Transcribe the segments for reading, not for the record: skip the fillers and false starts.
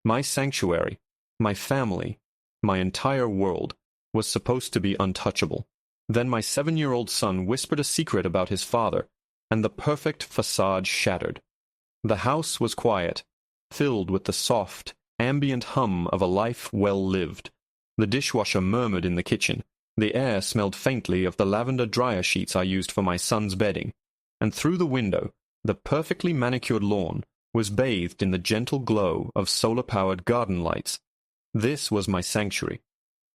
My sanctuary, my family, my entire world was supposed to be untouchable. Then my 7-year-old son whispered a secret about his father, and the perfect facade shattered. The house was quiet, filled with the soft, ambient hum of a life well lived. The dishwasher murmured in the kitchen. The air smelled faintly of the lavender dryer sheets I used for my son's bedding, and through the window, the perfectly manicured lawn was bathed in the gentle glow of solar-powered garden lights. This was my sanctuary.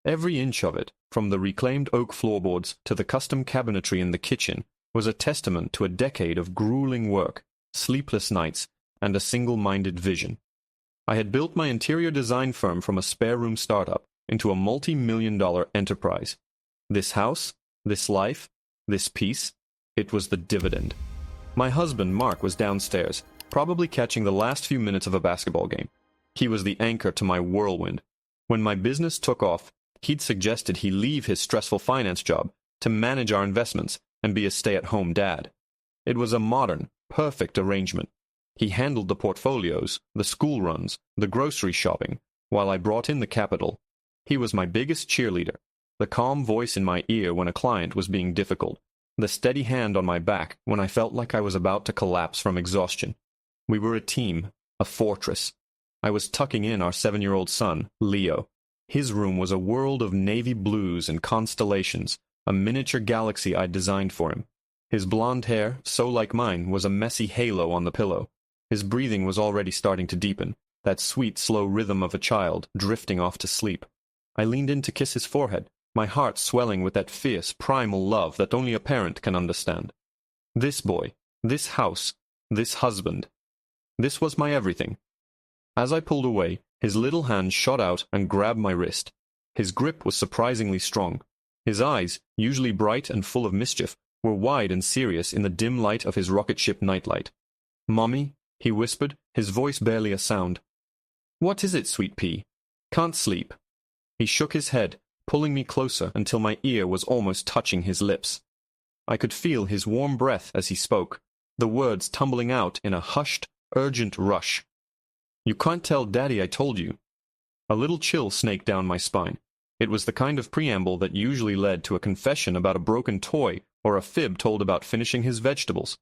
Every inch of it, from the reclaimed oak floorboards to the custom cabinetry in the kitchen, was a testament to a decade of grueling work, sleepless nights, and a single-minded vision. I had built my interior design firm from a spare-room startup into a multi-million-dollar enterprise. This house, this life, this peace, it was the dividend. My husband, Mark, was downstairs, probably catching the last few minutes of a basketball game. He was the anchor to my whirlwind. When my business took off, he'd suggested he leave his stressful finance job to manage our investments and be a stay-at-home dad. It was a modern, perfect arrangement. He handled the portfolios, the school runs, the grocery shopping, while I brought in the capital. He was my biggest cheerleader, the calm voice in my ear when a client was being difficult, the steady hand on my back when I felt like I was about to collapse from exhaustion. We were a team, a fortress. I was tucking in our 7-year-old son, Leo. His room was a world of navy blues and constellations, a miniature galaxy I'd designed for him. His blonde hair, so like mine, was a messy halo on the pillow. His breathing was already starting to deepen, that sweet, slow rhythm of a child drifting off to sleep. I leaned in to kiss his forehead, my heart swelling with that fierce, primal love that only a parent can understand. This boy, this house, this husband. This was my everything. As I pulled away, his little hand shot out and grabbed my wrist. His grip was surprisingly strong. His eyes, usually bright and full of mischief, were wide and serious in the dim light of his rocket ship nightlight. "Mommy," he whispered, his voice barely a sound. "What is it, sweet pea? Can't sleep." He shook his head, pulling me closer until my ear was almost touching his lips. I could feel his warm breath as he spoke, the words tumbling out in a hushed, urgent rush. "You can't tell Daddy I told you." A little chill snaked down my spine. It was the kind of preamble that usually led to a confession about a broken toy or a fib told about finishing his vegetables.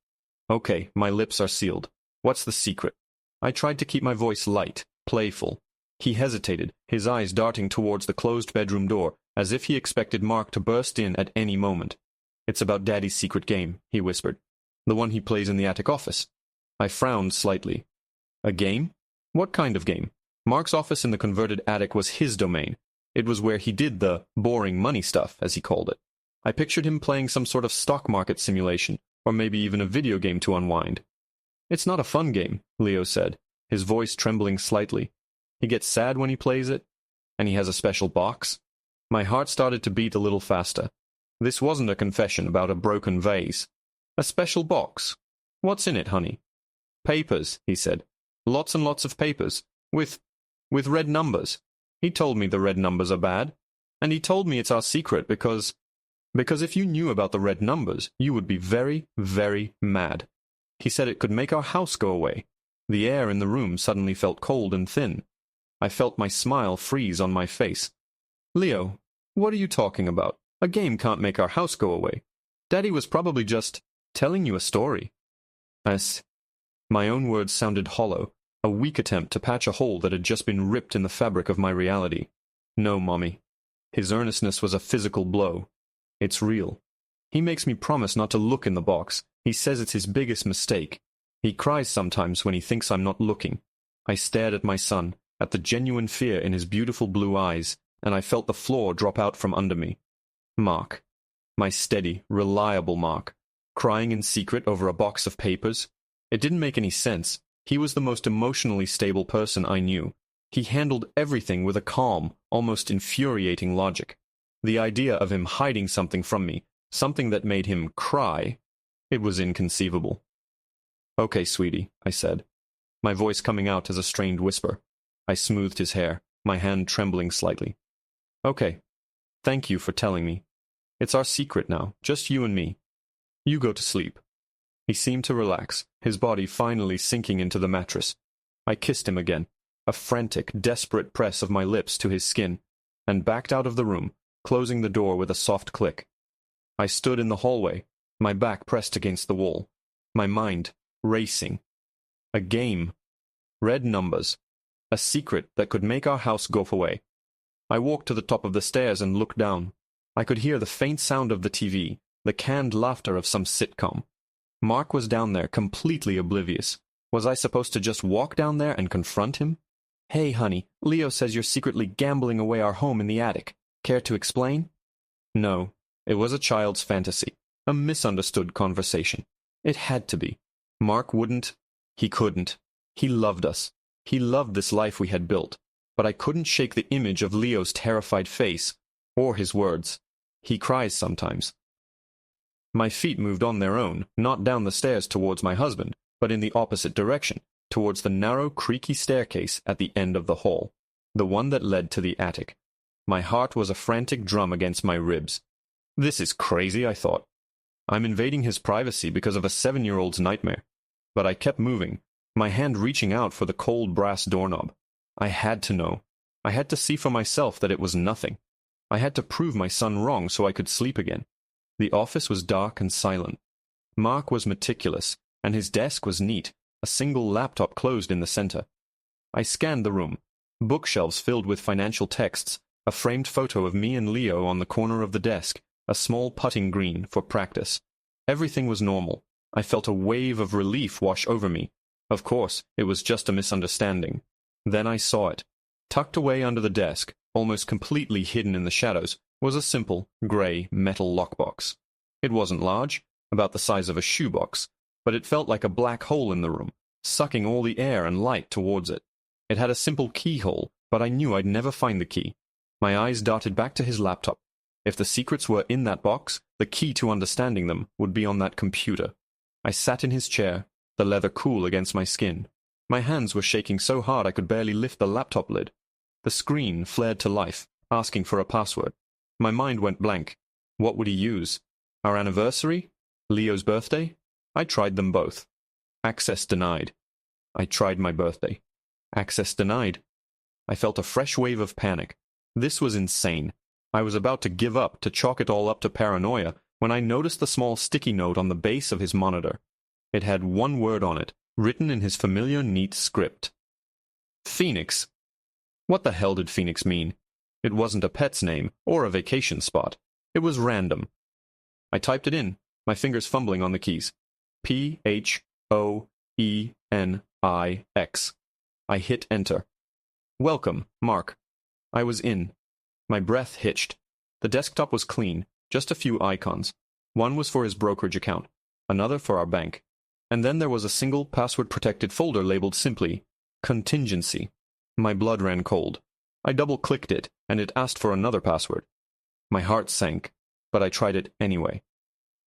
Okay, my lips are sealed. What's the secret? I tried to keep my voice light, playful. He hesitated, his eyes darting towards the closed bedroom door, as if he expected Mark to burst in at any moment. "It's about Daddy's secret game," he whispered. "The one he plays in the attic office." I frowned slightly. "A game? What kind of game?" Mark's office in the converted attic was his domain. It was where he did the boring money stuff, as he called it. I pictured him playing some sort of stock market simulation, or maybe even a video game to unwind. "It's not a fun game," Leo said, his voice trembling slightly. "He gets sad when he plays it, and he has a special box." My heart started to beat a little faster. This wasn't a confession about a broken vase. "A special box? What's in it, honey?" "Papers," he said. "Lots and lots of papers. With red numbers. He told me the red numbers are bad. And he told me it's our secret because if you knew about the red numbers, you would be very, very mad. He said it could make our house go away." The air in the room suddenly felt cold and thin. I felt my smile freeze on my face. "Leo, what are you talking about? A game can't make our house go away. Daddy was probably just telling you a story." My own words sounded hollow, a weak attempt to patch a hole that had just been ripped in the fabric of my reality. "No, Mommy." His earnestness was a physical blow. "It's real. He makes me promise not to look in the box. He says it's his biggest mistake. He cries sometimes when he thinks I'm not looking." I stared at my son, at the genuine fear in his beautiful blue eyes, and I felt the floor drop out from under me. Mark. My steady, reliable Mark. Crying in secret over a box of papers. It didn't make any sense. He was the most emotionally stable person I knew. He handled everything with a calm, almost infuriating logic. The idea of him hiding something from me, something that made him cry, it was inconceivable. "Okay, sweetie," I said, my voice coming out as a strained whisper. I smoothed his hair, my hand trembling slightly. "Okay. Thank you for telling me. It's our secret now, just you and me. You go to sleep." He seemed to relax, his body finally sinking into the mattress. I kissed him again. a frantic, desperate press of my lips to his skin, and backed out of the room, closing the door with a soft click. I stood in the hallway, my back pressed against the wall, my mind racing. A game. Red numbers. A secret that could make our house go away. I walked to the top of the stairs and looked down. I could hear the faint sound of the TV, the canned laughter of some sitcom. Mark was down there, completely oblivious. Was I supposed to just walk down there and confront him? "Hey, honey, Leo says you're secretly gambling away our home in the attic. Care to explain?" No, it was a child's fantasy, a misunderstood conversation. It had to be. Mark wouldn't. He couldn't. He loved us. He loved this life we had built. But I couldn't shake the image of Leo's terrified face, or his words. He cries sometimes. My feet moved on their own, not down the stairs towards my husband, but in the opposite direction, towards the narrow, creaky staircase at the end of the hall, the one that led to the attic. My heart was a frantic drum against my ribs. This is crazy, I thought. I'm invading his privacy because of a 7-year-old's nightmare. But I kept moving, my hand reaching out for the cold brass doorknob. I had to know. I had to see for myself that it was nothing. I had to prove my son wrong so I could sleep again. The office was dark and silent. Mark was meticulous, and his desk was neat, a single laptop closed in the center. I scanned the room. Bookshelves filled with financial texts, a framed photo of me and Leo on the corner of the desk, a small putting green for practice. Everything was normal. I felt a wave of relief wash over me. Of course, it was just a misunderstanding. Then I saw it. Tucked away under the desk, almost completely hidden in the shadows, was a simple, gray, metal lockbox. It wasn't large, about the size of a shoebox, but it felt like a black hole in the room, sucking all the air and light towards it. It had a simple keyhole, but I knew I'd never find the key. My eyes darted back to his laptop. If the secrets were in that box, the key to understanding them would be on that computer. I sat in his chair, the leather cool against my skin. My hands were shaking so hard I could barely lift the laptop lid. The screen flared to life, asking for a password. My mind went blank. What would he use? Our anniversary? Leo's birthday? I tried them both. Access denied. I tried my birthday. Access denied. I felt a fresh wave of panic. This was insane. I was about to give up, to chalk it all up to paranoia, when I noticed the small sticky note on the base of his monitor. It had one word on it, written in his familiar neat script. Phoenix. What the hell did Phoenix mean? It wasn't a pet's name, or a vacation spot. It was random. I typed it in, my fingers fumbling on the keys. Phoenix. I hit enter. Welcome, Mark. I was in. My breath hitched. The desktop was clean, just a few icons. One was for his brokerage account, another for our bank. And then there was a single password-protected folder labeled simply, Contingency. My blood ran cold. I double-clicked it, and it asked for another password. My heart sank, but I tried it anyway.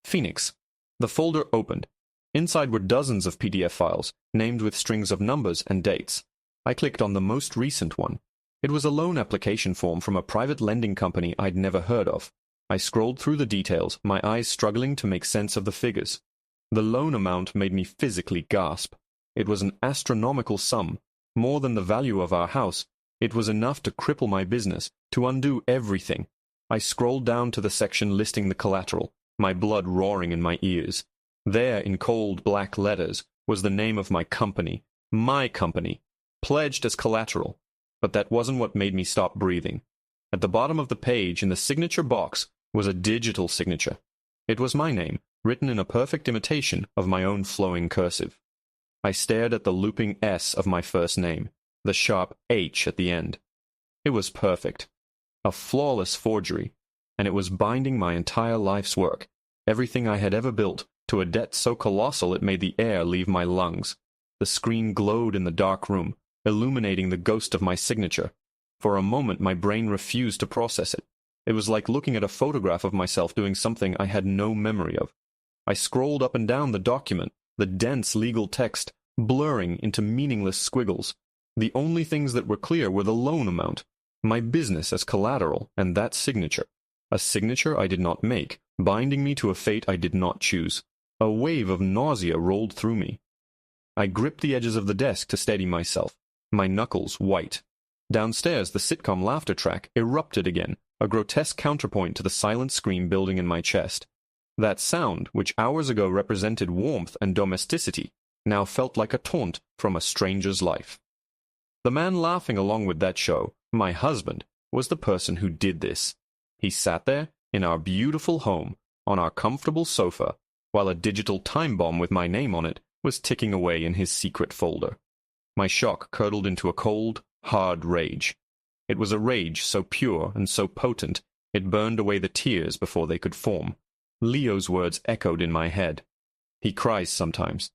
Phoenix. The folder opened. Inside were dozens of PDF files, named with strings of numbers and dates. I clicked on the most recent one. It was a loan application form from a private lending company I'd never heard of. I scrolled through the details, my eyes struggling to make sense of the figures. The loan amount made me physically gasp. It was an astronomical sum, more than the value of our house. It was enough to cripple my business, to undo everything. I scrolled down to the section listing the collateral, my blood roaring in my ears. There, in cold black letters, was the name of my company, pledged as collateral. But that wasn't what made me stop breathing. At the bottom of the page, in the signature box, was a digital signature. It was my name, written in a perfect imitation of my own flowing cursive. I stared at the looping S of my first name, the sharp H at the end. It was perfect. A flawless forgery, and it was binding my entire life's work, everything I had ever built, to a debt so colossal it made the air leave my lungs. The screen glowed in the dark room, illuminating the ghost of my signature. For a moment my brain refused to process it. It was like looking at a photograph of myself doing something I had no memory of. I scrolled up and down the document, the dense legal text, blurring into meaningless squiggles. The only things that were clear were the loan amount, my business as collateral, and that signature. A signature I did not make, binding me to a fate I did not choose. A wave of nausea rolled through me. I gripped the edges of the desk to steady myself. my knuckles white. Downstairs, the sitcom laughter track erupted again, a grotesque counterpoint to the silent scream building in my chest. That sound, which hours ago represented warmth and domesticity, now felt like a taunt from a stranger's life. The man laughing along with that show, my husband, was the person who did this. He sat there, in our beautiful home, on our comfortable sofa, while a digital time bomb with my name on it was ticking away in his secret folder. My shock curdled into a cold, hard rage. It was a rage so pure and so potent, it burned away the tears before they could form. Leo's words echoed in my head. He cries sometimes.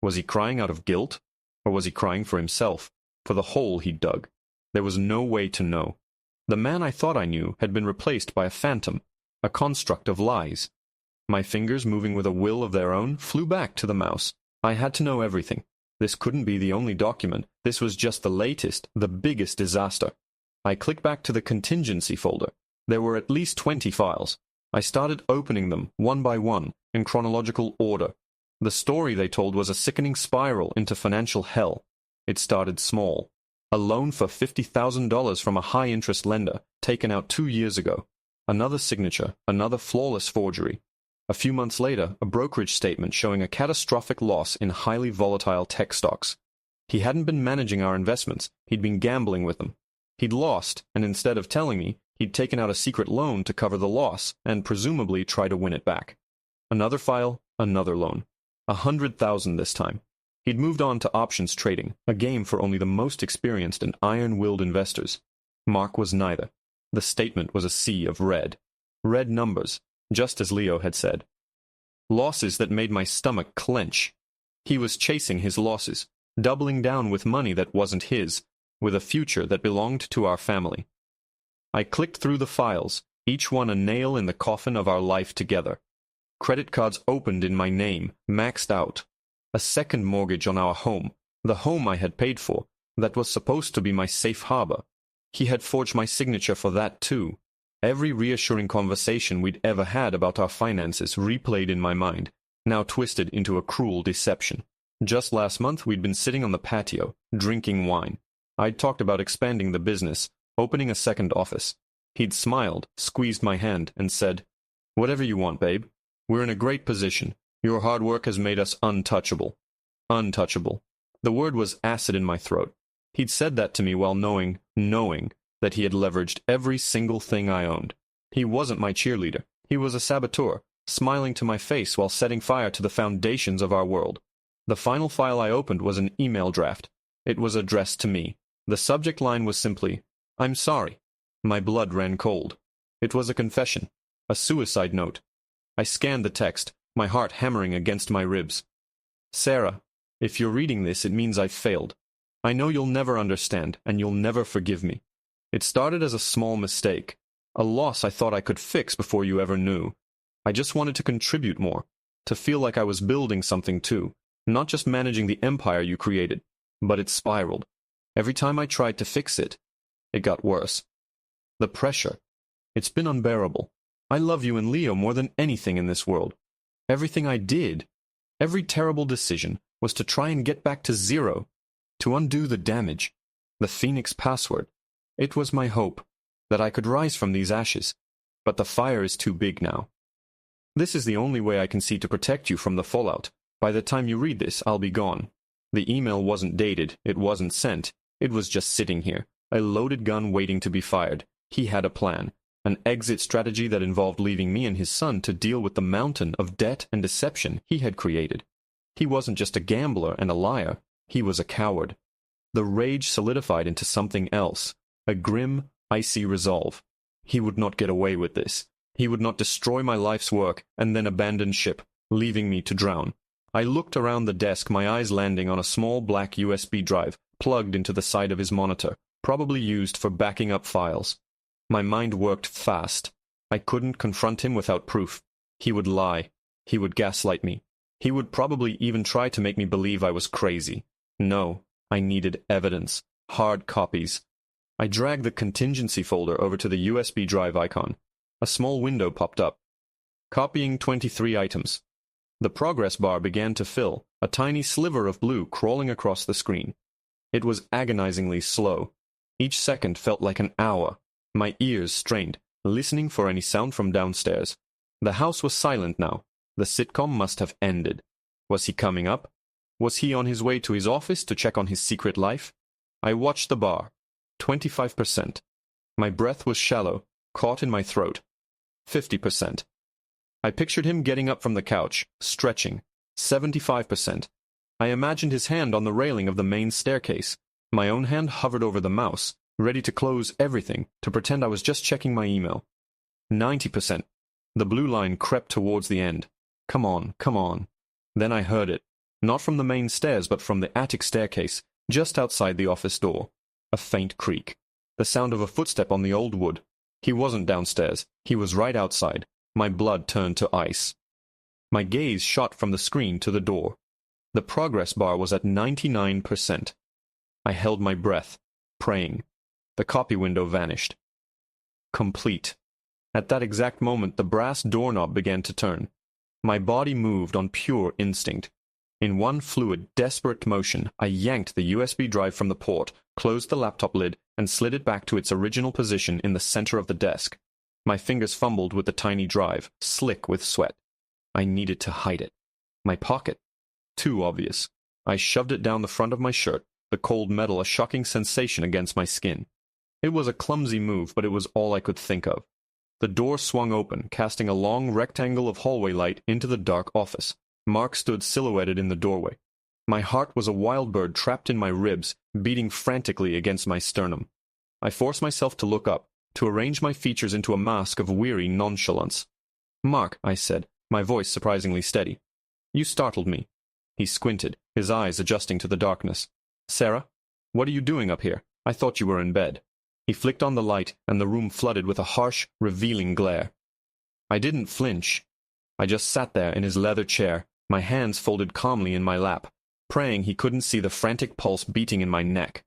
Was he crying out of guilt? Or was he crying for himself, for the hole he dug? There was no way to know. The man I thought I knew had been replaced by a phantom, a construct of lies. My fingers, moving with a will of their own, flew back to the mouse. I had to know everything. This couldn't be the only document. This was just the latest, the biggest disaster. I clicked back to the contingency folder. There were at least 20 files. I started opening them, one by one, in chronological order. The story they told was a sickening spiral into financial hell. It started small. A loan for $50,000 from a high-interest lender, taken out 2 years ago. Another signature, another flawless forgery. A few months later, a brokerage statement showing a catastrophic loss in highly volatile tech stocks. He hadn't been managing our investments, he'd been gambling with them. He'd lost, and instead of telling me, he'd taken out a secret loan to cover the loss, and presumably try to win it back. Another file, another loan. $100,000 this time. He'd moved on to options trading, a game for only the most experienced and iron-willed investors. Mark was neither. The statement was a sea of red. Red numbers, just as Leo had said. Losses that made my stomach clench. He was chasing his losses, doubling down with money that wasn't his, with a future that belonged to our family. I clicked through the files, each one a nail in the coffin of our life together. Credit cards opened in my name, maxed out. A second mortgage on our home, the home I had paid for, that was supposed to be my safe harbor. He had forged my signature for that too. Every reassuring conversation we'd ever had about our finances replayed in my mind, now twisted into a cruel deception. Just last month we'd been sitting on the patio, drinking wine. I'd talked about expanding the business, opening a second office. He'd smiled, squeezed my hand, and said, "Whatever you want, babe. We're in a great position. Your hard work has made us untouchable." Untouchable. The word was acid in my throat. He'd said that to me while knowing that he had leveraged every single thing I owned. He wasn't my cheerleader. He was a saboteur, smiling to my face while setting fire to the foundations of our world. The final file I opened was an email draft. It was addressed to me. The subject line was simply, "I'm sorry." My blood ran cold. It was a confession, a suicide note. I scanned the text, my heart hammering against my ribs. "Sarah, if you're reading this, it means I've failed. I know you'll never understand, and you'll never forgive me. It started as a small mistake, a loss I thought I could fix before you ever knew. I just wanted to contribute more, to feel like I was building something too, not just managing the empire you created. But it spiraled. Every time I tried to fix it, it got worse. The pressure, it's been unbearable. I love you and Leo more than anything in this world. Everything I did, every terrible decision, was to try and get back to zero, to undo the damage. The Phoenix password. It was my hope that I could rise from these ashes, but the fire is too big now. This is the only way I can see to protect you from the fallout. By the time you read this, I'll be gone. The email wasn't dated, it wasn't sent, it was just sitting here, a loaded gun waiting to be fired. He had a plan, an exit strategy that involved leaving me and his son to deal with the mountain of debt and deception he had created. He wasn't just a gambler and a liar, he was a coward. The rage solidified into something else, a grim, icy resolve. He would not get away with this. He would not destroy my life's work and then abandon ship, leaving me to drown. I looked around the desk, my eyes landing on a small black USB drive plugged into the side of his monitor, probably used for backing up files. My mind worked fast. I couldn't confront him without proof. He would lie. He would gaslight me. He would probably even try to make me believe I was crazy. No, I needed evidence. Hard copies. I dragged the contingency folder over to the USB drive icon. A small window popped up. Copying 23 items. The progress bar began to fill, a tiny sliver of blue crawling across the screen. It was agonizingly slow. Each second felt like an hour. My ears strained, listening for any sound from downstairs. The house was silent now. The sitcom must have ended. Was he coming up? Was he on his way to his office to check on his secret life? I watched the bar. 25%. My breath was shallow, caught in my throat. 50%. I pictured him getting up from the couch, stretching. 75%. I imagined his hand on the railing of the main staircase. My own hand hovered over the mouse, ready to close everything, to pretend I was just checking my email. 90%. The blue line crept towards the end. Come on, come on. Then I heard it. Not from the main stairs, but from the attic staircase, just outside the office door. A faint creak. The sound of a footstep on the old wood. He wasn't downstairs. He was right outside. My blood turned to ice. My gaze shot from the screen to the door. The progress bar was at 99%. I held my breath, praying. The copy window vanished. Complete. At that exact moment, the brass doorknob began to turn. My body moved on pure instinct. In one fluid, desperate motion, I yanked the USB drive from the port, closed the laptop lid, and slid it back to its original position in the center of the desk. My fingers fumbled with the tiny drive, slick with sweat. I needed to hide it. My pocket. Too obvious. I shoved it down the front of my shirt, the cold metal a shocking sensation against my skin. It was a clumsy move, but it was all I could think of. The door swung open, casting a long rectangle of hallway light into the dark office. Mark stood silhouetted in the doorway. My heart was a wild bird trapped in my ribs, beating frantically against my sternum. I forced myself to look up, to arrange my features into a mask of weary nonchalance. "Mark," I said, my voice surprisingly steady. "You startled me." He squinted, his eyes adjusting to the darkness. "Sarah, what are you doing up here? I thought you were in bed." He flicked on the light, and the room flooded with a harsh, revealing glare. I didn't flinch. I just sat there in his leather chair, my hands folded calmly in my lap, praying he couldn't see the frantic pulse beating in my neck.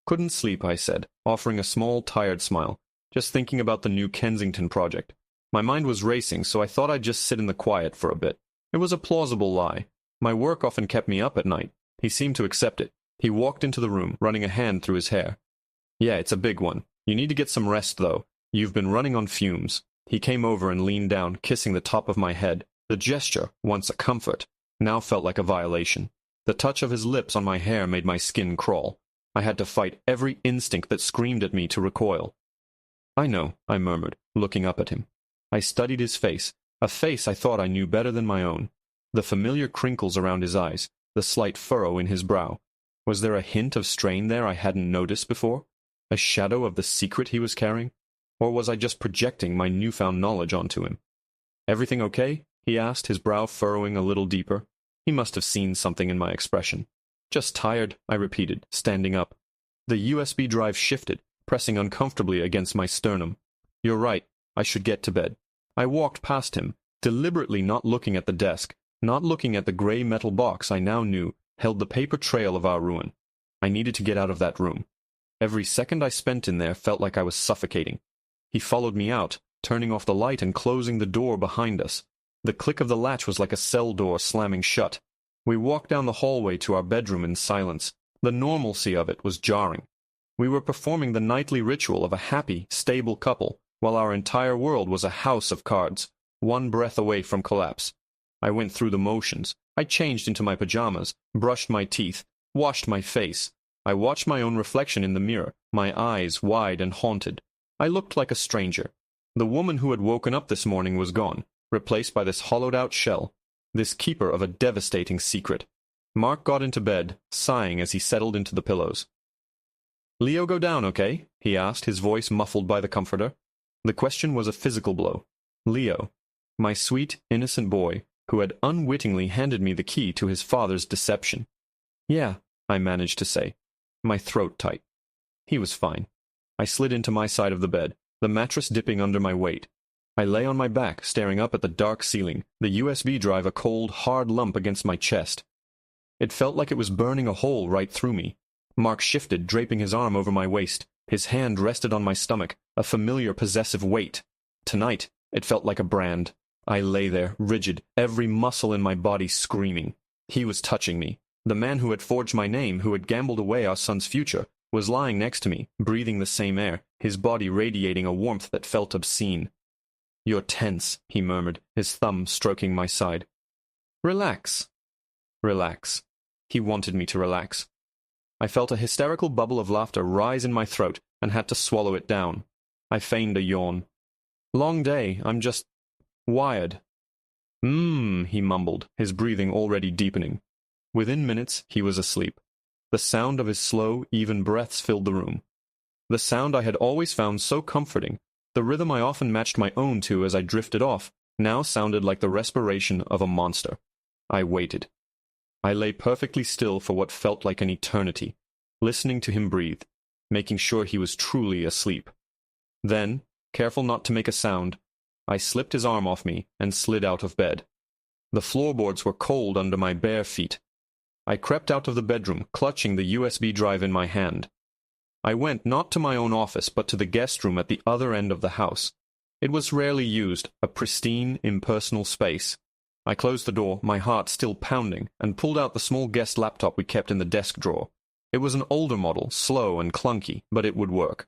"Couldn't sleep," I said, offering a small, tired smile, just thinking about the new Kensington project. My mind was racing, so I thought I'd just sit in the quiet for a bit. It was a plausible lie. My work often kept me up at night. He seemed to accept it. He walked into the room, running a hand through his hair. "Yeah, it's a big one. You need to get some rest, though. You've been running on fumes." He came over and leaned down, kissing the top of my head. The gesture, once a comfort, now felt like a violation. The touch of his lips on my hair made my skin crawl. I had to fight every instinct that screamed at me to recoil. "I know," I murmured, looking up at him. I studied his face, a face I thought I knew better than my own. The familiar crinkles around his eyes, the slight furrow in his brow. Was there a hint of strain there I hadn't noticed before? A shadow of the secret he was carrying? Or was I just projecting my newfound knowledge onto him? "Everything okay?" he asked, his brow furrowing a little deeper. He must have seen something in my expression. "Just tired," I repeated, standing up. The USB drive shifted, pressing uncomfortably against my sternum. "You're right. I should get to bed." I walked past him, deliberately not looking at the desk, not looking at the gray metal box I now knew held the paper trail of our ruin. I needed to get out of that room. Every second I spent in there felt like I was suffocating. He followed me out, turning off the light and closing the door behind us. The click of the latch was like a cell door slamming shut. We walked down the hallway to our bedroom in silence. The normalcy of it was jarring. We were performing the nightly ritual of a happy, stable couple, while our entire world was a house of cards, one breath away from collapse. I went through the motions. I changed into my pajamas, brushed my teeth, washed my face. I watched my own reflection in the mirror, my eyes wide and haunted. I looked like a stranger. The woman who had woken up this morning was gone, replaced by this hollowed-out shell, this keeper of a devastating secret. Mark got into bed, sighing as he settled into the pillows. "Leo go down, okay?" he asked, his voice muffled by the comforter. The question was a physical blow. Leo, my sweet, innocent boy, who had unwittingly handed me the key to his father's deception. "Yeah," I managed to say, my throat tight. He was fine. I slid into my side of the bed, the mattress dipping under my weight. I lay on my back, staring up at the dark ceiling, the USB drive a cold, hard lump against my chest. It felt like it was burning a hole right through me. Mark shifted, draping his arm over my waist. His hand rested on my stomach, a familiar possessive weight. Tonight, it felt like a brand. I lay there, rigid, every muscle in my body screaming. He was touching me. The man who had forged my name, who had gambled away our son's future, was lying next to me, breathing the same air, his body radiating a warmth that felt obscene. "You're tense," he murmured, his thumb stroking my side. "Relax." Relax. He wanted me to relax. I felt a hysterical bubble of laughter rise in my throat and had to swallow it down. I feigned a yawn. "Long day, I'm just wired." He mumbled, his breathing already deepening. Within minutes, he was asleep. The sound of his slow, even breaths filled the room. The sound I had always found so comforting, the rhythm I often matched my own to as I drifted off, now sounded like the respiration of a monster. I waited. I lay perfectly still for what felt like an eternity, listening to him breathe, making sure he was truly asleep. Then, careful not to make a sound, I slipped his arm off me and slid out of bed. The floorboards were cold under my bare feet. I crept out of the bedroom, clutching the USB drive in my hand. I went not to my own office, but to the guest room at the other end of the house. It was rarely used, a pristine, impersonal space. I closed the door, my heart still pounding, and pulled out the small guest laptop we kept in the desk drawer. It was an older model, slow and clunky, but it would work.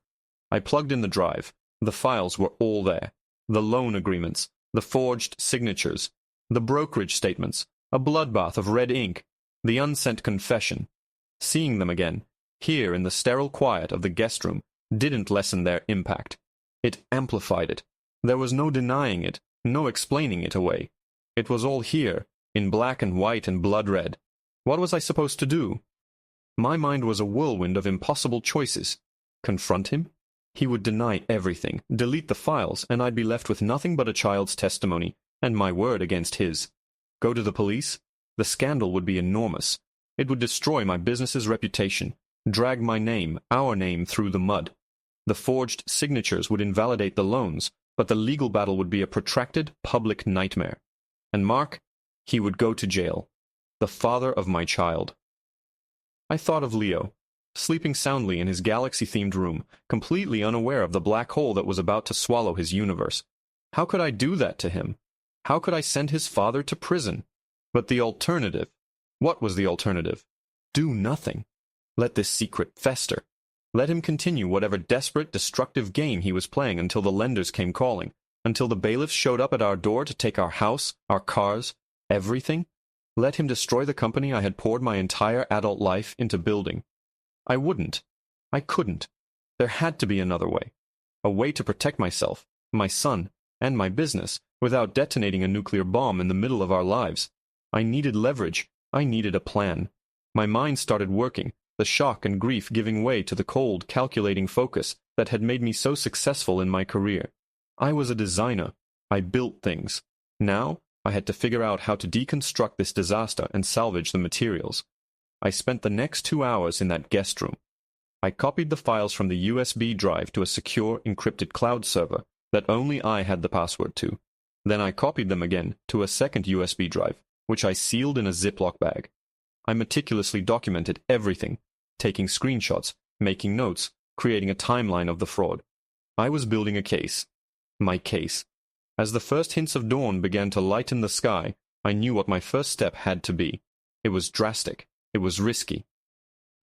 I plugged in the drive. The files were all there. The loan agreements, the forged signatures, the brokerage statements, a bloodbath of red ink, the unsent confession. Seeing them again, here in the sterile quiet of the guest room, didn't lessen their impact. It amplified it. There was no denying it, no explaining it away. It was all here, in black and white and blood red. What was I supposed to do? My mind was a whirlwind of impossible choices. Confront him? He would deny everything, delete the files, and I'd be left with nothing but a child's testimony, and my word against his. Go to the police? The scandal would be enormous. It would destroy my business's reputation, drag my name, our name, through the mud. The forged signatures would invalidate the loans, but the legal battle would be a protracted, public nightmare. And Mark, he would go to jail. The father of my child. I thought of Leo, sleeping soundly in his galaxy-themed room, completely unaware of the black hole that was about to swallow his universe. How could I do that to him? How could I send his father to prison? But the alternative. What was the alternative? Do nothing. Let this secret fester. Let him continue whatever desperate, destructive game he was playing until the lenders came calling, until the bailiffs showed up at our door to take our house, our cars, everything. Let him destroy the company I had poured my entire adult life into building. I wouldn't. I couldn't. There had to be another way. A way to protect myself, my son, and my business, without detonating a nuclear bomb in the middle of our lives. I needed leverage. I needed a plan. My mind started working, the shock and grief giving way to the cold, calculating focus that had made me so successful in my career. I was a designer. I built things. Now, I had to figure out how to deconstruct this disaster and salvage the materials. I spent the next 2 hours in that guest room. I copied the files from the USB drive to a secure, encrypted cloud server that only I had the password to. Then I copied them again to a second USB drive, which I sealed in a Ziploc bag. I meticulously documented everything, taking screenshots, making notes, creating a timeline of the fraud. I was building a case. My case. As the first hints of dawn began to lighten the sky, I knew what my first step had to be. It was drastic. It was risky.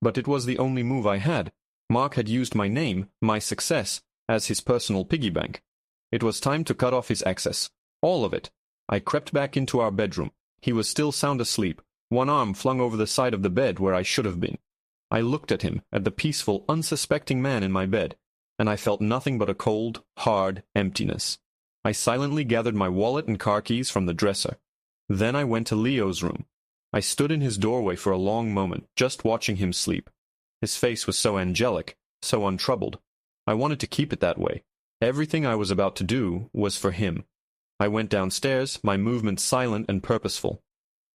But it was the only move I had. Mark had used my name, my success, as his personal piggy bank. It was time to cut off his access. All of it. I crept back into our bedroom. He was still sound asleep, one arm flung over the side of the bed where I should have been. I looked at him, at the peaceful, unsuspecting man in my bed, and I felt nothing but a cold, hard emptiness. I silently gathered my wallet and car keys from the dresser. Then I went to Leo's room. I stood in his doorway for a long moment, just watching him sleep. His face was so angelic, so untroubled. I wanted to keep it that way. Everything I was about to do was for him. I went downstairs, my movements silent and purposeful.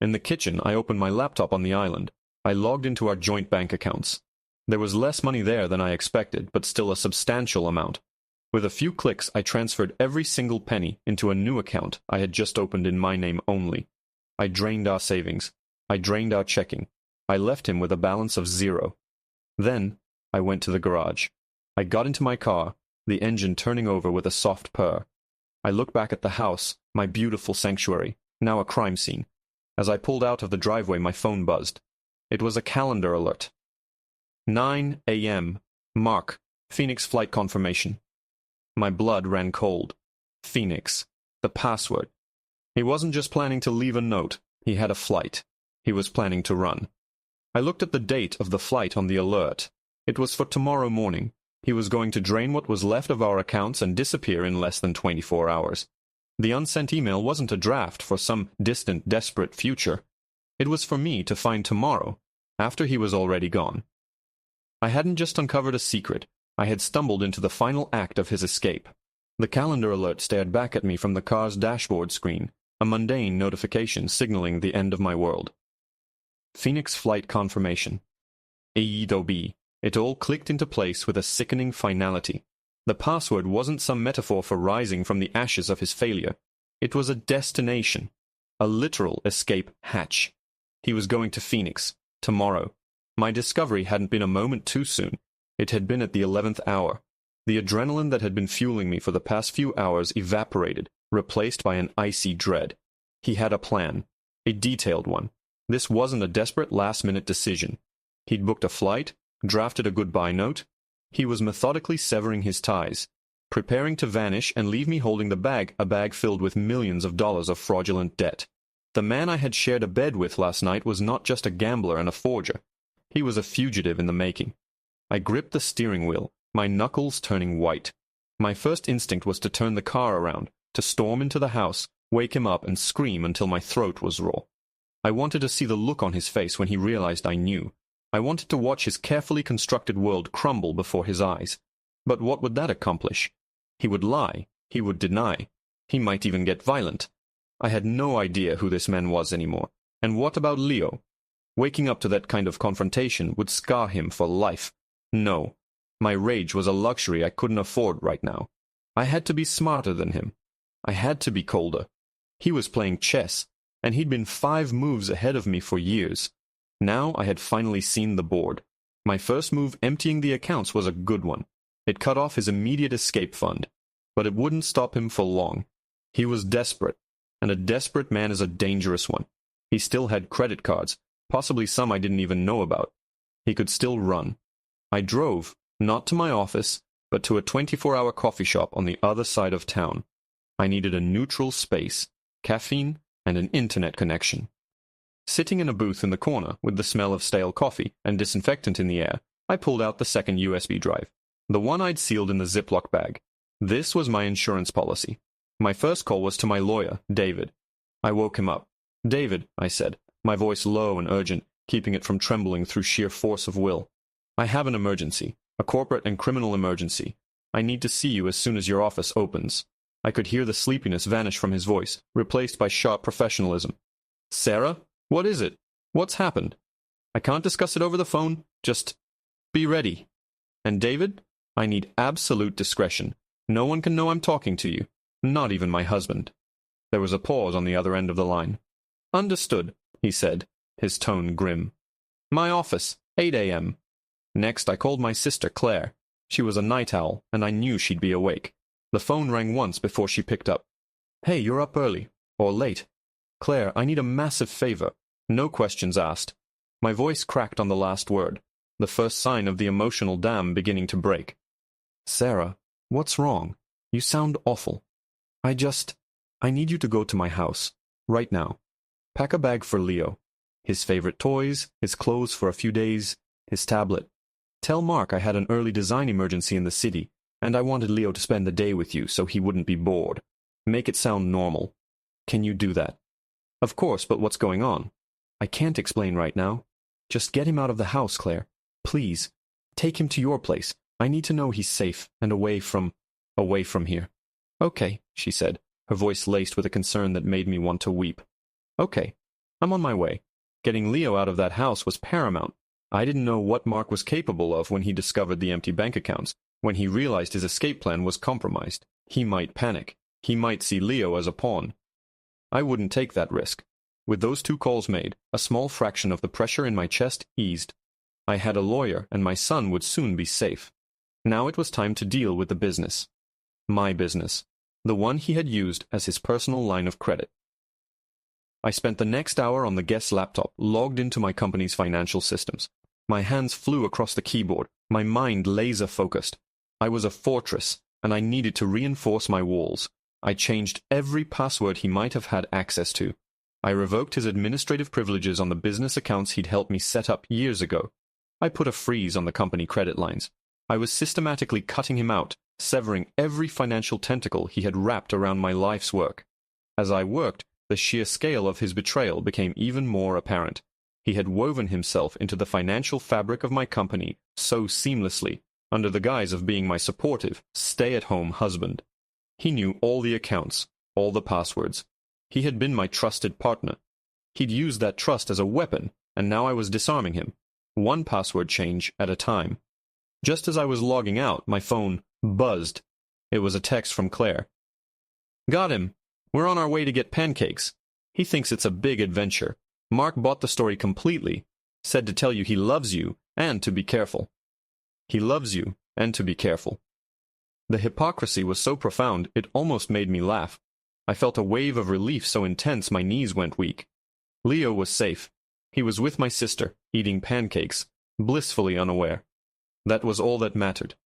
In the kitchen, I opened my laptop on the island. I logged into our joint bank accounts. There was less money there than I expected, but still a substantial amount. With a few clicks, I transferred every single penny into a new account I had just opened in my name only. I drained our savings. I drained our checking. I left him with a balance of 0. Then, I went to the garage. I got into my car, the engine turning over with a soft purr. I looked back at the house, my beautiful sanctuary, now a crime scene. As I pulled out of the driveway, my phone buzzed. It was a calendar alert. 9 a.m. Mark, Phoenix flight confirmation. My blood ran cold. Phoenix. The password. He wasn't just planning to leave a note. He had a flight. He was planning to run. I looked at the date of the flight on the alert. It was for tomorrow morning. He was going to drain what was left of our accounts and disappear in less than 24 hours. The unsent email wasn't a draft for some distant, desperate future. It was for me to find tomorrow, after he was already gone. I hadn't just uncovered a secret. I had stumbled into the final act of his escape. The calendar alert stared back at me from the car's dashboard screen, a mundane notification signaling the end of my world. Phoenix flight confirmation. AEDOB. It all clicked into place with a sickening finality. The password wasn't some metaphor for rising from the ashes of his failure. It was a destination, a literal escape hatch. He was going to Phoenix, tomorrow. My discovery hadn't been a moment too soon. It had been at the 11th hour. The adrenaline that had been fueling me for the past few hours evaporated, replaced by an icy dread. He had a plan, a detailed one. This wasn't a desperate last-minute decision. He'd booked a flight, drafted a goodbye note. He was methodically severing his ties, preparing to vanish and leave me holding a bag filled with millions of dollars of fraudulent debt. The man I had shared a bed with last night was not just a gambler and a forger. He was a fugitive in the making. I gripped the steering wheel, my knuckles turning white. My first instinct was to turn the car around, to storm into the house, wake him up and scream until my throat was raw. I wanted to see the look on his face when he realized I knew. I wanted to watch his carefully constructed world crumble before his eyes. But what would that accomplish? He would lie. He would deny. He might even get violent. I had no idea who this man was anymore. And what about Leo? Waking up to that kind of confrontation would scar him for life. No. My rage was a luxury I couldn't afford right now. I had to be smarter than him. I had to be colder. He was playing chess, and he'd been 5 moves ahead of me for years. Now I had finally seen the board. My first move emptying the accounts was a good one. It cut off his immediate escape fund. But it wouldn't stop him for long. He was desperate, and a desperate man is a dangerous one. He still had credit cards, possibly some I didn't even know about. He could still run. I drove, not to my office, but to a 24-hour coffee shop on the other side of town. I needed a neutral space, caffeine, and an internet connection. Sitting in a booth in the corner with the smell of stale coffee and disinfectant in the air, I pulled out the second USB drive, the one I'd sealed in the Ziploc bag. This was my insurance policy. My first call was to my lawyer, David. I woke him up. "David," I said, my voice low and urgent, keeping it from trembling through sheer force of will. "I have an emergency, a corporate and criminal emergency. I need to see you as soon as your office opens." I could hear the sleepiness vanish from his voice, replaced by sharp professionalism. "Sarah? What is it? What's happened? I can't discuss it over the phone. Just be ready. And David, I need absolute discretion. No one can know I'm talking to you, not even my husband." There was a pause on the other end of the line. "Understood," he said, his tone grim. "My office, 8 a.m. Next, I called my sister Claire. She was a night owl, and I knew she'd be awake. The phone rang once before she picked up. "Hey, you're up early. Or late. Claire, I need a massive favor. No questions asked." My voice cracked on the last word, the first sign of the emotional dam beginning to break. "Sarah, what's wrong? You sound awful. I need you to go to my house. Right now. Pack a bag for Leo. His favorite toys, his clothes for a few days, his tablet. Tell Mark I had an early design emergency in the city, and I wanted Leo to spend the day with you so he wouldn't be bored. Make it sound normal. Can you do that?" "Of course, but what's going on?" "I can't explain right now. Just get him out of the house, Claire. Please. Take him to your place. I need to know he's safe and away from here." "Okay," she said, her voice laced with a concern that made me want to weep. "Okay. I'm on my way. Getting Leo out of that house was paramount. I didn't know what Mark was capable of when he discovered the empty bank accounts, when he realized his escape plan was compromised. He might panic. He might see Leo as a pawn. I wouldn't take that risk. With those 2 calls made, a small fraction of the pressure in my chest eased. I had a lawyer, and my son would soon be safe. Now it was time to deal with the business. My business. The one he had used as his personal line of credit. I spent the next hour on the guest laptop, logged into my company's financial systems. My hands flew across the keyboard, my mind laser-focused. I was a fortress, and I needed to reinforce my walls. I changed every password he might have had access to. I revoked his administrative privileges on the business accounts he'd helped me set up years ago. I put a freeze on the company credit lines. I was systematically cutting him out, severing every financial tentacle he had wrapped around my life's work. As I worked, the sheer scale of his betrayal became even more apparent. He had woven himself into the financial fabric of my company so seamlessly, under the guise of being my supportive, stay-at-home husband. He knew all the accounts, all the passwords. He had been my trusted partner. He'd used that trust as a weapon, and now I was disarming him, one password change at a time. Just as I was logging out, my phone buzzed. It was a text from Claire. "Got him. We're on our way to get pancakes. He thinks it's a big adventure. Mark bought the story completely. Said to tell you he loves you and to be careful." He loves you and to be careful. The hypocrisy was so profound it almost made me laugh. I felt a wave of relief so intense my knees went weak. Leo was safe. He was with my sister, eating pancakes, blissfully unaware. That was all that mattered.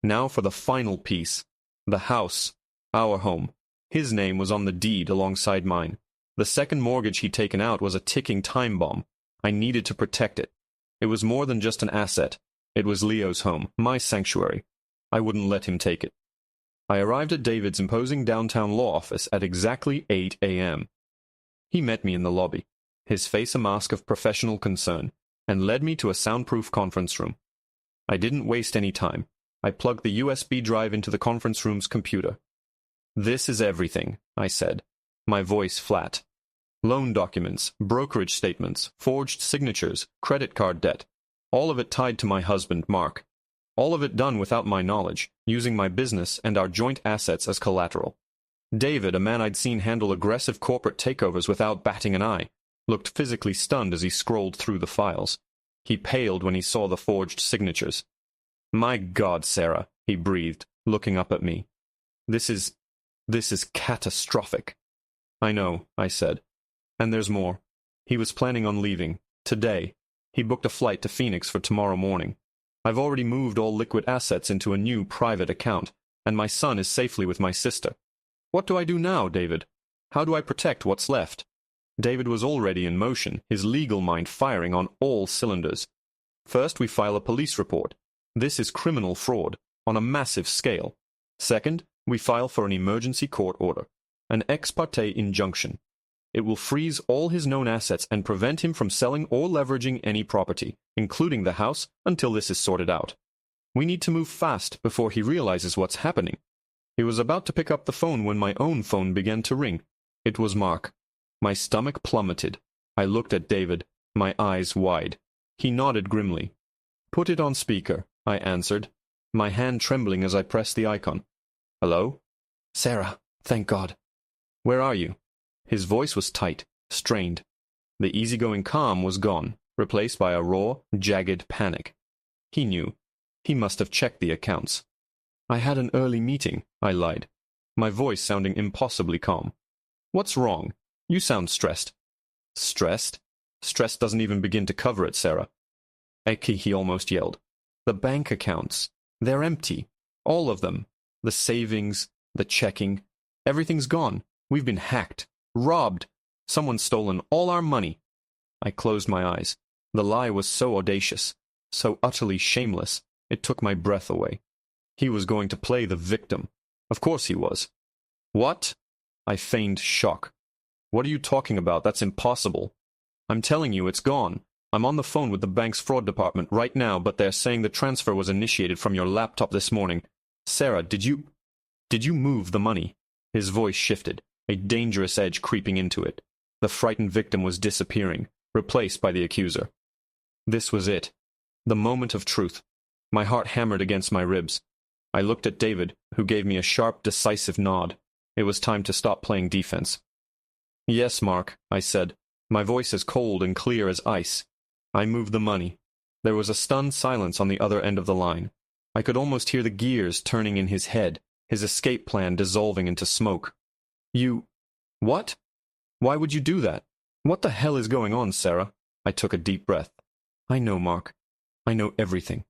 Now for the final piece. The house. Our home. His name was on the deed alongside mine. The second mortgage he'd taken out was a ticking time bomb. I needed to protect it. It was more than just an asset. It was Leo's home, my sanctuary. I wouldn't let him take it. I arrived at David's imposing downtown law office at exactly 8 a.m. He met me in the lobby, his face a mask of professional concern, and led me to a soundproof conference room. I didn't waste any time. I plugged the USB drive into the conference room's computer. "This is everything," I said, my voice flat. Loan documents, brokerage statements, forged signatures, credit card debt. All of it tied to my husband, Mark. All of it done without my knowledge, using my business and our joint assets as collateral. David, a man I'd seen handle aggressive corporate takeovers without batting an eye, looked physically stunned as he scrolled through the files. He paled when he saw the forged signatures. "My God, Sarah," he breathed, looking up at me. This is catastrophic." "I know," I said. "And there's more. He was planning on leaving. Today. He booked a flight to Phoenix for tomorrow morning. I've already moved all liquid assets into a new private account, and my son is safely with my sister. What do I do now, David? How do I protect what's left?" David was already in motion, his legal mind firing on all cylinders. "First, we file a police report. This is criminal fraud, on a massive scale. Second, we file for an emergency court order, an ex parte injunction. It will freeze all his known assets and prevent him from selling or leveraging any property, including the house, until this is sorted out. We need to move fast before he realizes what's happening." He was about to pick up the phone when my own phone began to ring. It was Mark. My stomach plummeted. I looked at David, my eyes wide. He nodded grimly. "Put it on speaker," I answered, my hand trembling as I pressed the icon. "Hello?" "Sarah, thank God." "Where are you?" His voice was tight, strained. The easygoing calm was gone, replaced by a raw, jagged panic. He knew. He must have checked the accounts. "I had an early meeting," I lied, my voice sounding impossibly calm. "What's wrong? You sound stressed." "Stressed? Stress doesn't even begin to cover it, Sarah." "Eki," he almost yelled. "The bank accounts. They're empty. All of them. The savings, the checking. Everything's gone. We've been hacked. Robbed. Someone's stolen all our money." I closed my eyes. The lie was so audacious, so utterly shameless, it took my breath away. He was going to play the victim. Of course he was. "What?" I feigned shock. "What are you talking about? That's impossible." "I'm telling you, it's gone. I'm on the phone with the bank's fraud department right now, but they're saying the transfer was initiated from your laptop this morning. Sarah, did you move the money?" His voice shifted, a dangerous edge creeping into it. The frightened victim was disappearing, replaced by the accuser. This was it. The moment of truth. My heart hammered against my ribs. I looked at David, who gave me a sharp, decisive nod. It was time to stop playing defense. "Yes, Mark," I said, my voice as cold and clear as ice. "I moved the money." There was a stunned silence on the other end of the line. I could almost hear the gears turning in his head, his escape plan dissolving into smoke. "You... what? Why would you do that?" What the hell is going on, Sarah? I took a deep breath. I know, Mark. I know everything.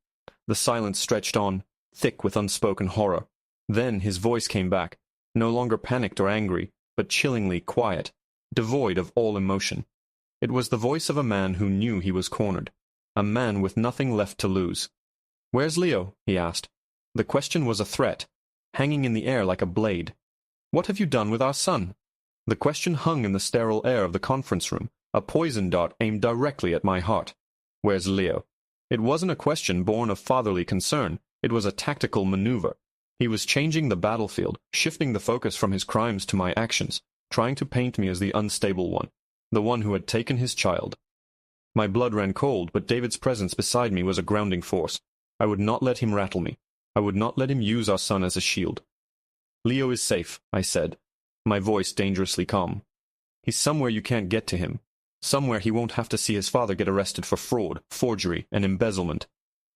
The silence stretched on, thick with unspoken horror. Then his voice came back, no longer panicked or angry, but chillingly quiet, devoid of all emotion. It was the voice of a man who knew he was cornered, a man with nothing left to lose. "Where's Leo?" he asked. The question was a threat, hanging in the air like a blade. "What have you done with our son?" The question hung in the sterile air of the conference room, a poison dart aimed directly at my heart. "Where's Leo?" It wasn't a question born of fatherly concern, it was a tactical maneuver. He was changing the battlefield, shifting the focus from his crimes to my actions, trying to paint me as the unstable one, the one who had taken his child. My blood ran cold, but David's presence beside me was a grounding force. I would not let him rattle me. I would not let him use our son as a shield. "Leo is safe," I said, my voice dangerously calm. "He's somewhere you can't get to him. Somewhere he won't have to see his father get arrested for fraud, forgery, and embezzlement."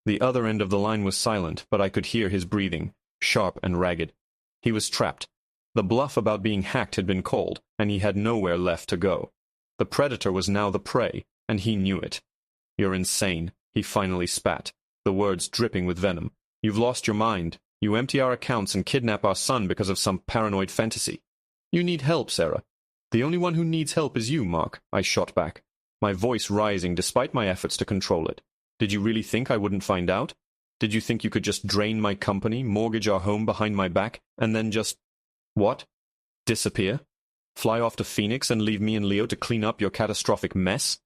The other end of the line was silent, but I could hear his breathing, sharp and ragged. He was trapped. The bluff about being hacked had been called, and he had nowhere left to go. The predator was now the prey, and he knew it. "You're insane," he finally spat, the words dripping with venom. "You've lost your mind. You empty our accounts and kidnap our son because of some paranoid fantasy. You need help, Sarah." "The only one who needs help is you, Mark," I shot back, my voice rising despite my efforts to control it. "Did you really think I wouldn't find out? Did you think you could just drain my company, mortgage our home behind my back, and then just... what? Disappear? Fly off to Phoenix and leave me and Leo to clean up your catastrophic mess?"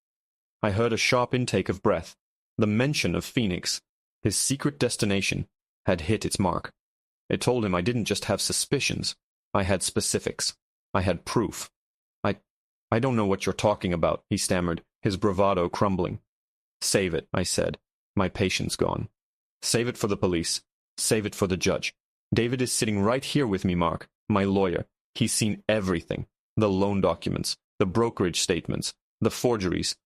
I heard a sharp intake of breath. The mention of Phoenix, his secret destination, had hit its mark. It told him I didn't just have suspicions. I had specifics. I had proof. I don't know what you're talking about," he stammered, his bravado crumbling. "Save it," I said, my patience gone. "Save it for the police. Save it for the judge. David is sitting right here with me, Mark, my lawyer. He's seen everything. The loan documents, the brokerage statements, the forgeries."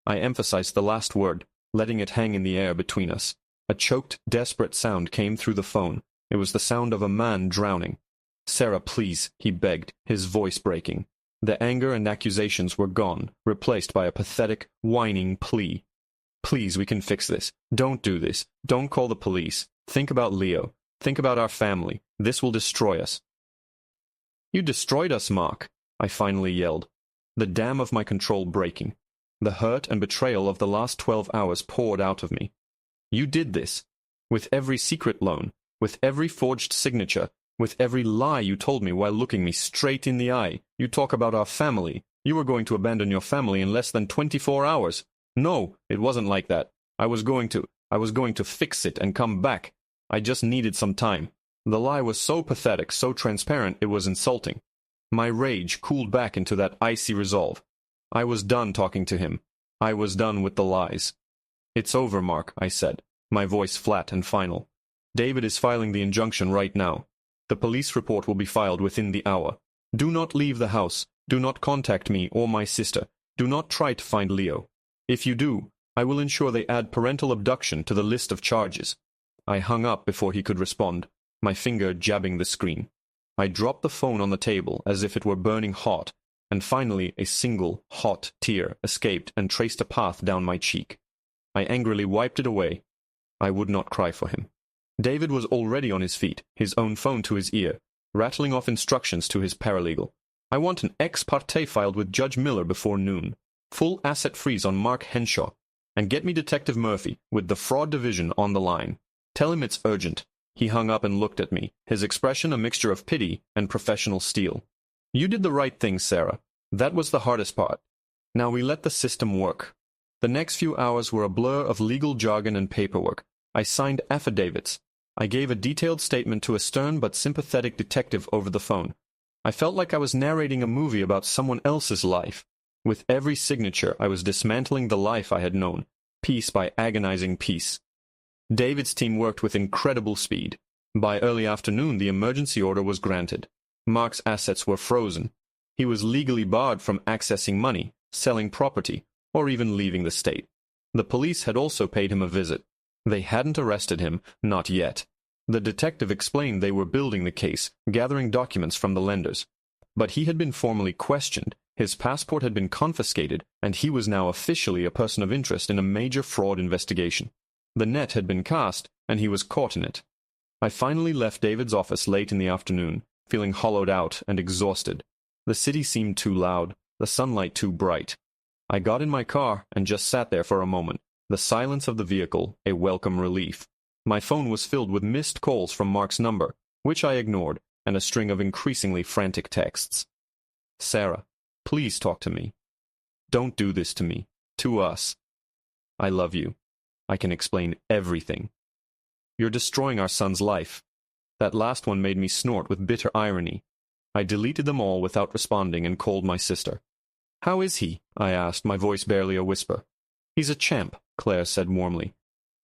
I emphasized the last word, letting it hang in the air between us. A choked, desperate sound came through the phone. It was the sound of a man drowning. "Sarah, please," he begged, his voice breaking. The anger and accusations were gone, replaced by a pathetic, whining plea. "Please, we can fix this. Don't do this. Don't call the police. Think about Leo. Think about our family. This will destroy us." "You destroyed us, Mark," I finally yelled, the dam of my control breaking. The hurt and betrayal of the last 12 hours poured out of me. "You did this. With every secret loan, with every forged signature, with every lie you told me while looking me straight in the eye. You talk about our family. You were going to abandon your family in less than 24 hours. No, it wasn't like that. I was going to fix it and come back. I just needed some time." The lie was so pathetic, so transparent, it was insulting. My rage cooled back into that icy resolve. I was done talking to him. I was done with the lies. "It's over, Mark," I said, my voice flat and final. "David is filing the injunction right now. The police report will be filed within the hour. Do not leave the house. Do not contact me or my sister. Do not try to find Leo. If you do, I will ensure they add parental abduction to the list of charges." I hung up before he could respond, my finger jabbing the screen. I dropped the phone on the table as if it were burning hot, and finally a single, hot tear escaped and traced a path down my cheek. I angrily wiped it away. I would not cry for him. David was already on his feet, his own phone to his ear, rattling off instructions to his paralegal. "I want an ex parte filed with Judge Miller before noon. Full asset freeze on Mark Henshaw. And get me Detective Murphy, with the fraud division, on the line. Tell him it's urgent." He hung up and looked at me, his expression a mixture of pity and professional steel. "You did the right thing, Sarah. That was the hardest part. Now we let the system work." The next few hours were a blur of legal jargon and paperwork. I signed affidavits. I gave a detailed statement to a stern but sympathetic detective over the phone. I felt like I was narrating a movie about someone else's life. With every signature, I was dismantling the life I had known, piece by agonizing piece. David's team worked with incredible speed. By early afternoon, the emergency order was granted. Mark's assets were frozen. He was legally barred from accessing money, selling property, or even leaving the state. The police had also paid him a visit. They hadn't arrested him, not yet. The detective explained they were building the case, gathering documents from the lenders. But he had been formally questioned, his passport had been confiscated, and he was now officially a person of interest in a major fraud investigation. The net had been cast, and he was caught in it. I finally left David's office late in the afternoon, feeling hollowed out and exhausted. The city seemed too loud, the sunlight too bright. I got in my car and just sat there for a moment, the silence of the vehicle a welcome relief. My phone was filled with missed calls from Mark's number, which I ignored, and a string of increasingly frantic texts. Sarah, please talk to me. Don't do this to me. To us. I love you. I can explain everything. You're destroying our son's life. That last one made me snort with bitter irony. I deleted them all without responding and called my sister. How is he? I asked, my voice barely a whisper. He's a champ, Claire said warmly.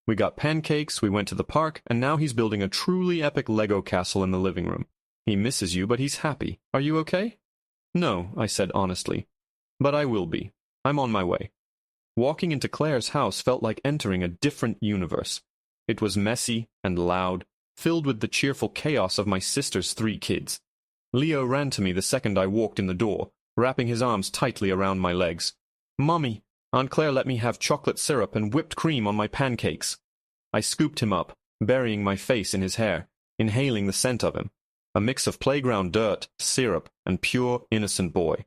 We got pancakes, we went to the park, and now he's building a truly epic Lego castle in the living room. He misses you, but he's happy. Are you okay? No, I said honestly. But I will be. I'm on my way. Walking into Claire's house felt like entering a different universe. It was messy and loud, filled with the cheerful chaos of my sister's 3 kids. Leo ran to me the second I walked in the door, wrapping his arms tightly around my legs. Mommy, Aunt Claire let me have chocolate syrup and whipped cream on my pancakes. I scooped him up, burying my face in his hair, inhaling the scent of him. A mix of playground dirt, syrup, and pure, innocent boy.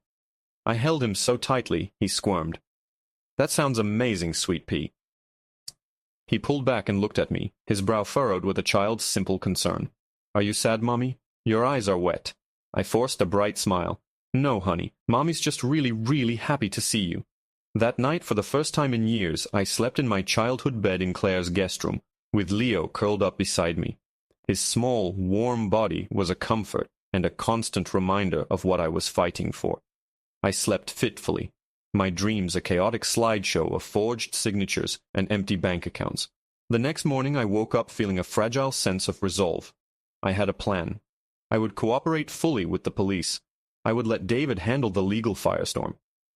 I held him so tightly, he squirmed. That sounds amazing, sweet pea. He pulled back and looked at me, his brow furrowed with a child's simple concern. Are you sad, Mommy? Your eyes are wet. I forced a bright smile. No, honey, Mommy's just really, really happy to see you. That night, for the first time in years, I slept in my childhood bed in Claire's guest room, with Leo curled up beside me. His small, warm body was a comfort and a constant reminder of what I was fighting for. I slept fitfully, my dreams a chaotic slideshow of forged signatures and empty bank accounts. The next morning I woke up feeling a fragile sense of resolve. I had a plan. I would cooperate fully with the police. I would let David handle the legal firestorm.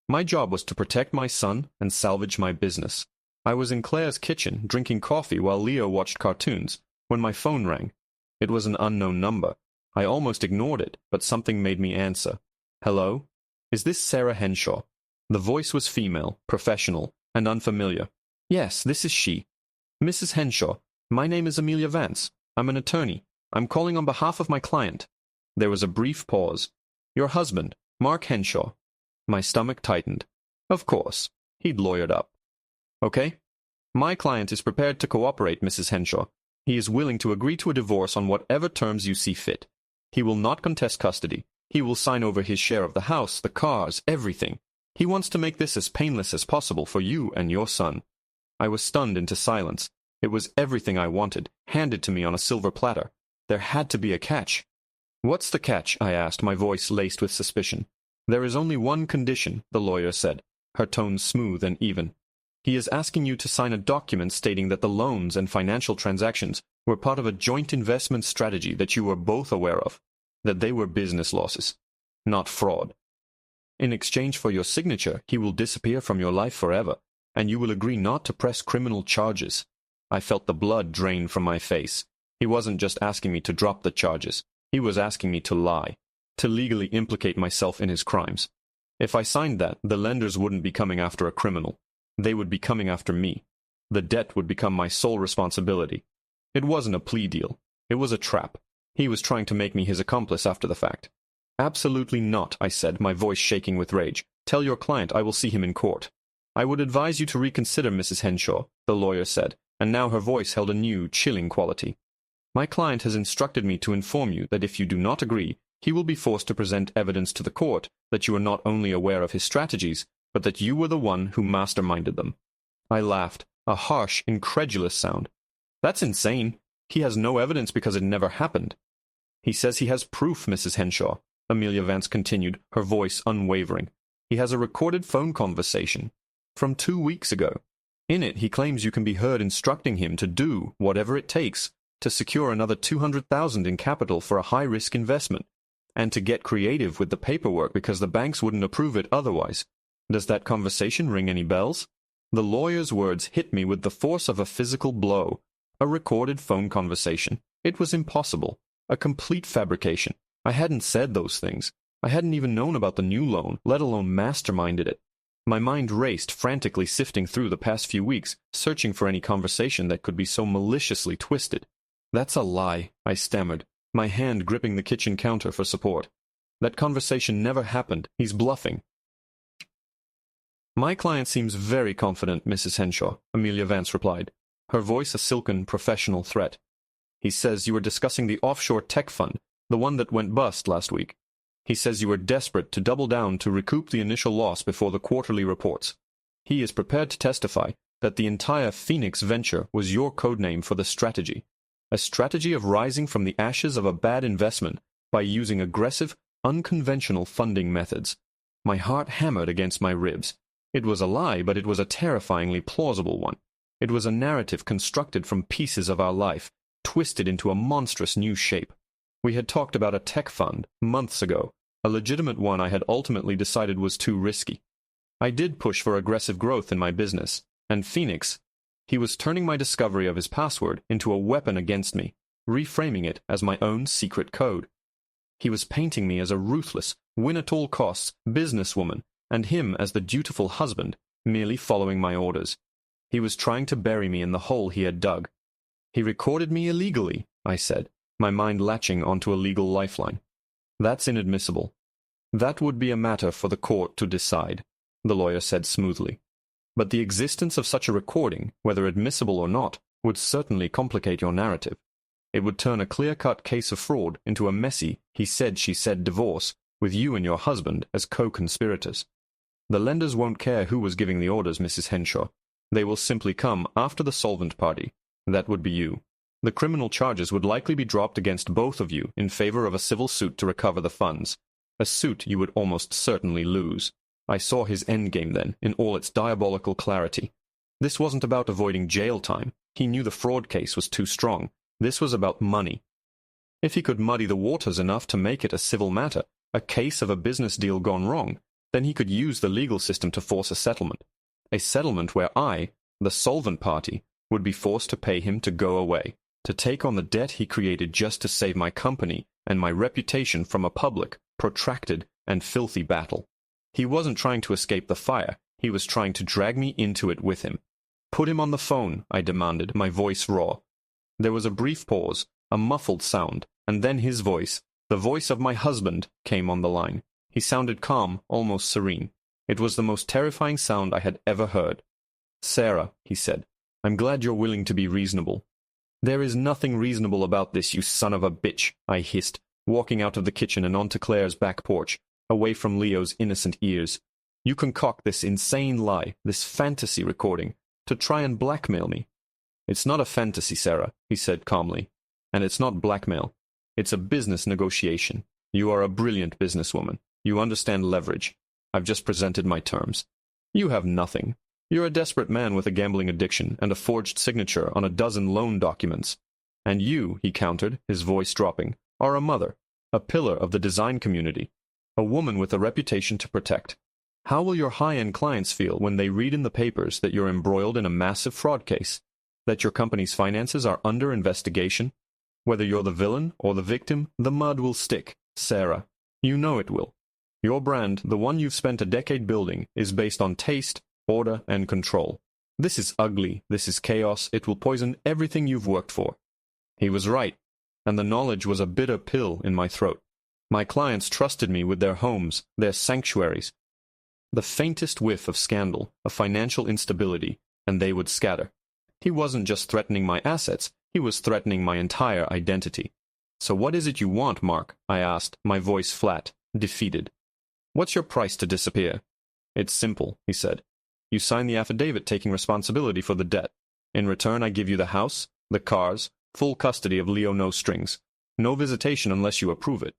My job was to protect my son and salvage my business. I was in Claire's kitchen, drinking coffee while Leo watched cartoons, when my phone rang. It was an unknown number. I almost ignored it, but something made me answer. Hello? Is this Sarah Henshaw? The voice was female, professional, and unfamiliar. Yes, this is she. Mrs. Henshaw, my name is Amelia Vance. I'm an attorney. I'm calling on behalf of my client. There was a brief pause. Your husband, Mark Henshaw. My stomach tightened. Of course. He'd lawyered up. Okay. My client is prepared to cooperate, Mrs. Henshaw. He is willing to agree to a divorce on whatever terms you see fit. He will not contest custody. He will sign over his share of the house, the cars, everything. He wants to make this as painless as possible for you and your son. I was stunned into silence. It was everything I wanted, handed to me on a silver platter. There had to be a catch. What's the catch? I asked, my voice laced with suspicion. There is only one condition, the lawyer said, her tone smooth and even. He is asking you to sign a document stating that the loans and financial transactions were part of a joint investment strategy that you were both aware of, that they were business losses, not fraud. In exchange for your signature, he will disappear from your life forever, and you will agree not to press criminal charges. I felt the blood drain from my face. He wasn't just asking me to drop the charges. He was asking me to lie, to legally implicate myself in his crimes. If I signed that, the lenders wouldn't be coming after a criminal. They would be coming after me. The debt would become my sole responsibility. It wasn't a plea deal. It was a trap. He was trying to make me his accomplice after the fact. Absolutely not, I said, my voice shaking with rage. Tell your client I will see him in court. I would advise you to reconsider, Mrs. Henshaw, the lawyer said, and now her voice held a new, chilling quality. My client has instructed me to inform you that if you do not agree, he will be forced to present evidence to the court that you are not only aware of his strategies, but that you were the one who masterminded them. I laughed, a harsh, incredulous sound. That's insane. He has no evidence because it never happened. He says he has proof, Mrs. Henshaw, Amelia Vance continued, her voice unwavering. He has a recorded phone conversation from 2 weeks ago. In it, he claims you can be heard instructing him to do whatever it takes to secure another $200,000 in capital for a high-risk investment, and to get creative with the paperwork because the banks wouldn't approve it otherwise. Does that conversation ring any bells? The lawyer's words hit me with the force of a physical blow. A recorded phone conversation. It was impossible. A complete fabrication. I hadn't said those things. I hadn't even known about the new loan, let alone masterminded it. My mind raced, frantically sifting through the past few weeks, searching for any conversation that could be so maliciously twisted. "That's a lie," I stammered, my hand gripping the kitchen counter for support. "That conversation never happened. He's bluffing." "My client seems very confident, Mrs. Henshaw," Amelia Vance replied, her voice a silken, professional threat. "He says you were discussing the offshore tech fund, the one that went bust last week. He says you were desperate to double down to recoup the initial loss before the quarterly reports. He is prepared to testify that the entire Phoenix venture was your codename for the strategy, a strategy of rising from the ashes of a bad investment by using aggressive, unconventional funding methods." My heart hammered against my ribs. It was a lie, but it was a terrifyingly plausible one. It was a narrative constructed from pieces of our life, twisted into a monstrous new shape. We had talked about a tech fund months ago, a legitimate one I had ultimately decided was too risky. I did push for aggressive growth in my business, and Phoenix, he was turning my discovery of his password into a weapon against me, reframing it as my own secret code. He was painting me as a ruthless, win-at-all-costs businesswoman, and him as the dutiful husband, merely following my orders. He was trying to bury me in the hole he had dug. "He recorded me illegally," I said, my mind latching onto a legal lifeline. "That's inadmissible." "That would be a matter for the court to decide," the lawyer said smoothly. "But the existence of such a recording, whether admissible or not, would certainly complicate your narrative. It would turn a clear-cut case of fraud into a messy he-said-she-said divorce, with you and your husband as co-conspirators. The lenders won't care who was giving the orders, Mrs. Henshaw. They will simply come after the solvent party. That would be you. The criminal charges would likely be dropped against both of you in favor of a civil suit to recover the funds, a suit you would almost certainly lose. I saw his endgame then, in all its diabolical clarity. This wasn't about avoiding jail time. He knew the fraud case was too strong. This was about money. If he could muddy the waters enough to make it a civil matter, a case of a business deal gone wrong, then he could use the legal system to force a settlement. A settlement where I, the solvent party, would be forced to pay him to go away, to take on the debt he created just to save my company and my reputation from a public, protracted, and filthy battle. He wasn't trying to escape the fire. He was trying to drag me into it with him. "Put him on the phone," I demanded, my voice raw. There was a brief pause, a muffled sound, and then his voice, the voice of my husband, came on the line. He sounded calm, almost serene. It was the most terrifying sound I had ever heard. "Sarah," he said, "I'm glad you're willing to be reasonable." "There is nothing reasonable about this, you son of a bitch," I hissed, walking out of the kitchen and onto Claire's back porch, away from Leo's innocent ears. "You concoct this insane lie, this fantasy recording, to try and blackmail me." "It's not a fantasy, Sarah," he said calmly. "And it's not blackmail. It's a business negotiation. You are a brilliant businesswoman. You understand leverage. I've just presented my terms. You have nothing. You're a desperate man with a gambling addiction and a forged signature on a dozen loan documents. And you," he countered, his voice dropping, "are a mother, a pillar of the design community, a woman with a reputation to protect. How will your high-end clients feel when they read in the papers that you're embroiled in a massive fraud case, that your company's finances are under investigation? Whether you're the villain or the victim, the mud will stick, Sarah. You know it will. Your brand, the one you've spent a decade building, is based on taste, order, and control. This is ugly, this is chaos, it will poison everything you've worked for." He was right, and the knowledge was a bitter pill in my throat. My clients trusted me with their homes, their sanctuaries. The faintest whiff of scandal, of financial instability, and they would scatter. He wasn't just threatening my assets, he was threatening my entire identity. "So what is it you want, Mark?" I asked, my voice flat, defeated. "What's your price to disappear?" "It's simple," he said. "You sign the affidavit taking responsibility for the debt. In return, I give you the house, the cars, full custody of Leo No Strings. No visitation unless you approve it.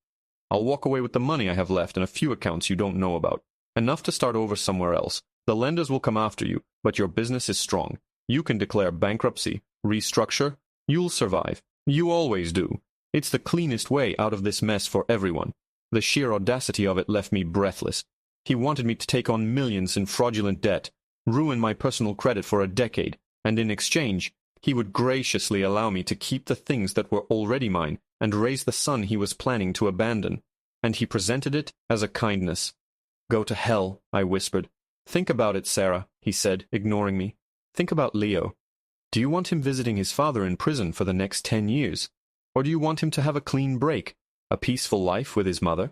I'll walk away with the money I have left and a few accounts you don't know about. Enough to start over somewhere else. The lenders will come after you, but your business is strong. You can declare bankruptcy, restructure. You'll survive. You always do. It's the cleanest way out of this mess for everyone." The sheer audacity of it left me breathless. He wanted me to take on millions in fraudulent debt, ruin my personal credit for a decade, and in exchange, he would graciously allow me to keep the things that were already mine and raise the son he was planning to abandon. and he presented it as a kindness. "Go to hell," I whispered. "Think about it, Sarah," he said, ignoring me. "Think about Leo. Do you want him visiting his father in prison for the next 10 years? Or do you want him to have a clean break, a peaceful life with his mother?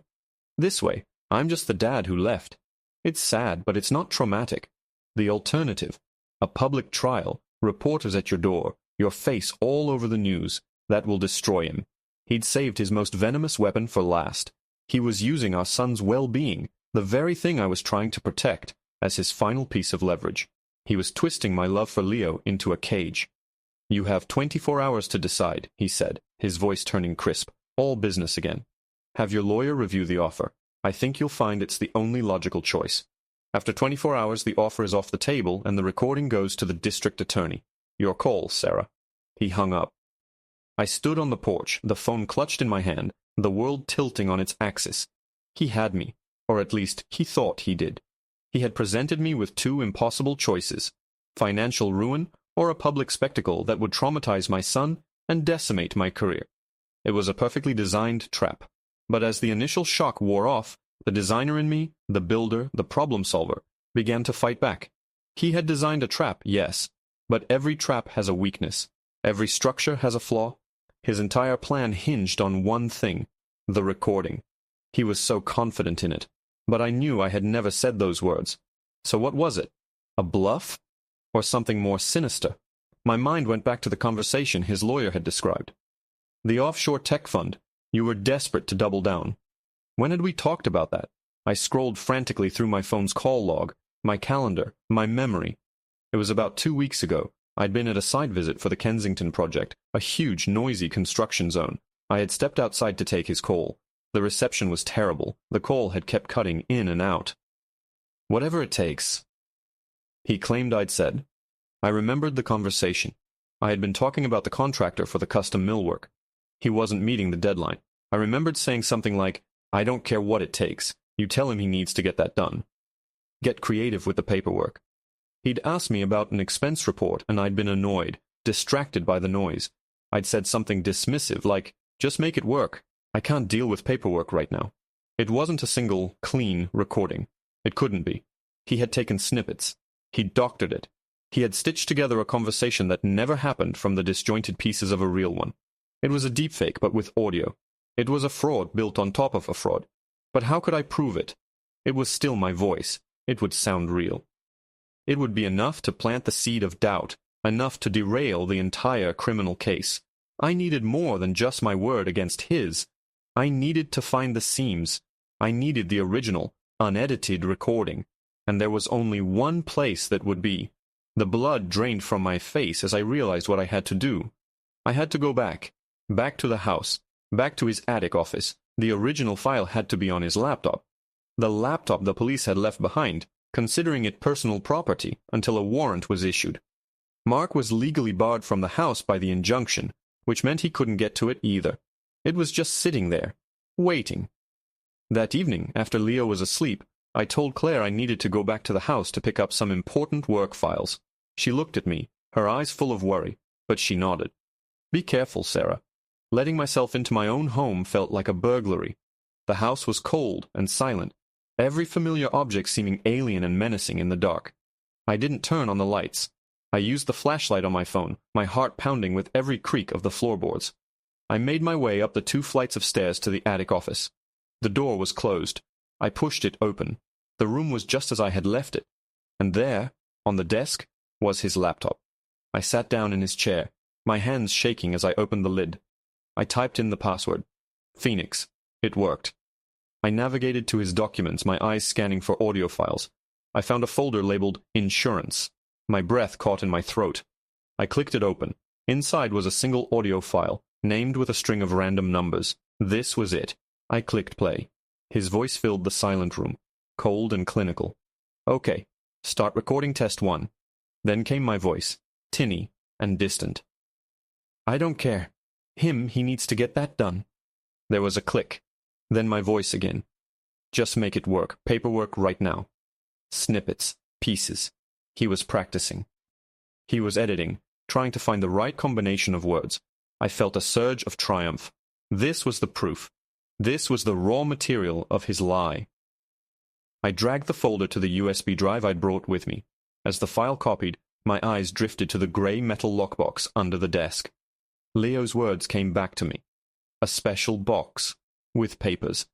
This way, I'm just the dad who left. It's sad, but it's not traumatic. The alternative, a public trial, reporters at your door, your face all over the news, that will destroy him. He'd saved his most venomous weapon for last. He was using our son's well-being, the very thing I was trying to protect, as his final piece of leverage. He was twisting my love for Leo into a cage. "You have 24 hours to decide," he said, his voice turning crisp, all business again. "Have your lawyer review the offer. I think you'll find it's the only logical choice. After 24 hours, the offer is off the table and the recording goes to the district attorney. Your call, Sarah." He hung up. I stood on the porch, the phone clutched in my hand, the world tilting on its axis. He had me, or at least he thought he did. He had presented me with two impossible choices: financial ruin or a public spectacle that would traumatize my son and decimate my career. It was a perfectly designed trap. But as the initial shock wore off, the designer in me, the builder, the problem solver, began to fight back. He had designed a trap, yes, but every trap has a weakness. Every structure has a flaw. His entire plan hinged on one thing: the recording. He was so confident in it. But I knew I had never said those words. So what was it? A bluff? Or something more sinister? My mind went back to the conversation his lawyer had described. The offshore tech fund. You were desperate to double down. When had we talked about that? I scrolled frantically through my phone's call log, my calendar, my memory. It was about 2 weeks ago. I'd been at a site visit for the Kensington project, a huge, noisy construction zone. I had stepped outside to take his call. The reception was terrible. The call had kept cutting in and out. "Whatever it takes," he claimed I'd said. I remembered the conversation. I had been talking about the contractor for the custom millwork. He wasn't meeting the deadline. I remembered saying something like, "I don't care what it takes. You tell him he needs to get that done. Get creative with the paperwork." He'd asked me about an expense report, and I'd been annoyed, distracted by the noise. I'd said something dismissive like, "Just make it work. I can't deal with paperwork right now." It wasn't a single, clean recording. It couldn't be. He had taken snippets. He'd doctored it. He had stitched together a conversation that never happened from the disjointed pieces of a real one. It was a deepfake, but with audio. It was a fraud built on top of a fraud. But how could I prove it? It was still my voice. It would sound real. It would be enough to plant the seed of doubt, enough to derail the entire criminal case. I needed more than just my word against his. I needed to find the seams. I needed the original, unedited recording. And there was only one place that would be. The blood drained from my face as I realized what I had to do. I had to go back to the house, back to his attic office. The original file had to be on his laptop. The laptop the police had left behind, considering it personal property until a warrant was issued. Mark was legally barred from the house by the injunction, which meant he couldn't get to it either. It was just sitting there, waiting. That evening, after Leo was asleep, I told Claire I needed to go back to the house to pick up some important work files. She looked at me, her eyes full of worry, but she nodded. "Be careful, Sarah." Letting myself into my own home felt like a burglary. The house was cold and silent, every familiar object seeming alien and menacing in the dark. I didn't turn on the lights. I used the flashlight on my phone, my heart pounding with every creak of the floorboards. I made my way up the 2 flights of stairs to the attic office. The door was closed. I pushed it open. The room was just as I had left it. And there, on the desk, was his laptop. I sat down in his chair, my hands shaking as I opened the lid. I typed in the password. Phoenix. It worked. I navigated to his documents, my eyes scanning for audio files. I found a folder labeled Insurance. My breath caught in my throat. I clicked it open. Inside was a single audio file, named with a string of random numbers. This was it. I clicked play. His voice filled the silent room, cold and clinical. "Okay, start recording test 1. Then came my voice, tinny and distant. "I don't care. He needs to get that done." There was a click. Then my voice again. "Just make it work. Paperwork right now." Snippets. Pieces. He was practicing. He was editing, trying to find the right combination of words. I felt a surge of triumph. This was the proof. This was the raw material of his lie. I dragged the folder to the USB drive I'd brought with me. As the file copied, my eyes drifted to the gray metal lockbox under the desk. Leo's words came back to me. A special box, with papers.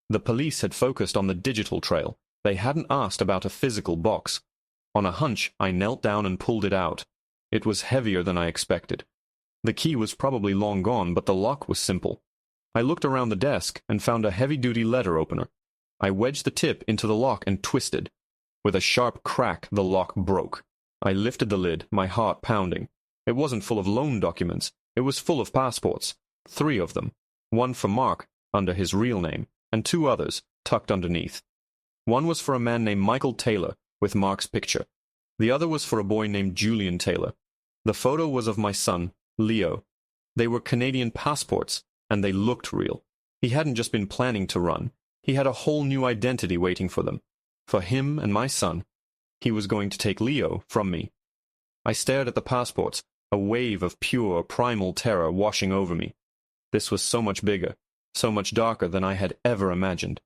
The police had focused on the digital trail. They hadn't asked about a physical box. On a hunch, I knelt down and pulled it out. It was heavier than I expected. The key was probably long gone, but the lock was simple. I looked around the desk and found a heavy-duty letter opener. I wedged the tip into the lock and twisted. With a sharp crack, the lock broke. I lifted the lid, my heart pounding. It wasn't full of loan documents. It was full of passports. 3 of them. One for Mark, under his real name, and 2 others, tucked underneath. One was for a man named Michael Taylor, with Mark's picture. The other was for a boy named Julian Taylor. The photo was of my son, Leo. They were Canadian passports, and they looked real. He hadn't just been planning to run. He had a whole new identity waiting for them. For him and my son. He was going to take Leo from me. I stared at the passports, a wave of pure, primal terror washing over me. This was so much bigger, so much darker than I had ever imagined.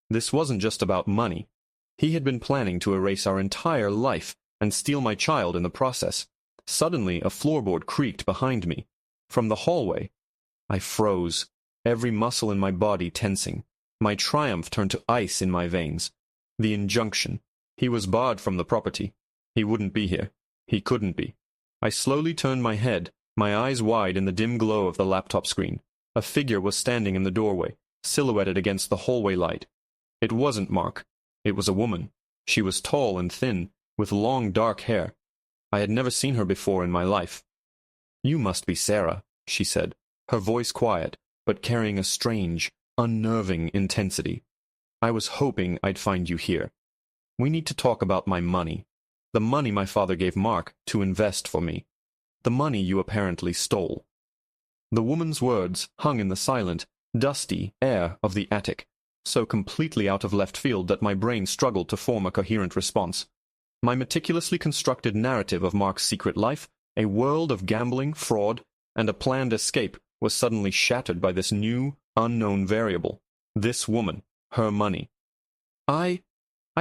This wasn't just about money. He had been planning to erase our entire life and steal my child in the process. Suddenly, a floorboard creaked behind me. From the hallway, I froze, every muscle in my body tensing. My triumph turned to ice in my veins. The injunction. He was barred from the property. He wouldn't be here. He couldn't be. I slowly turned my head, my eyes wide in the dim glow of the laptop screen. A figure was standing in the doorway, silhouetted against the hallway light. It wasn't Mark. It was a woman. She was tall and thin, with long dark hair. I had never seen her before in my life. "You must be Sarah," she said, her voice quiet, but carrying a strange, unnerving intensity. "I was hoping I'd find you here. We need to talk about my money. The money my father gave Mark to invest for me. The money you apparently stole." The woman's words hung in the silent, dusty air of the attic, so completely out of left field that my brain struggled to form a coherent response. My meticulously constructed narrative of Mark's secret life, a world of gambling, fraud, and a planned escape, was suddenly shattered by this new, unknown variable. This woman, her money. I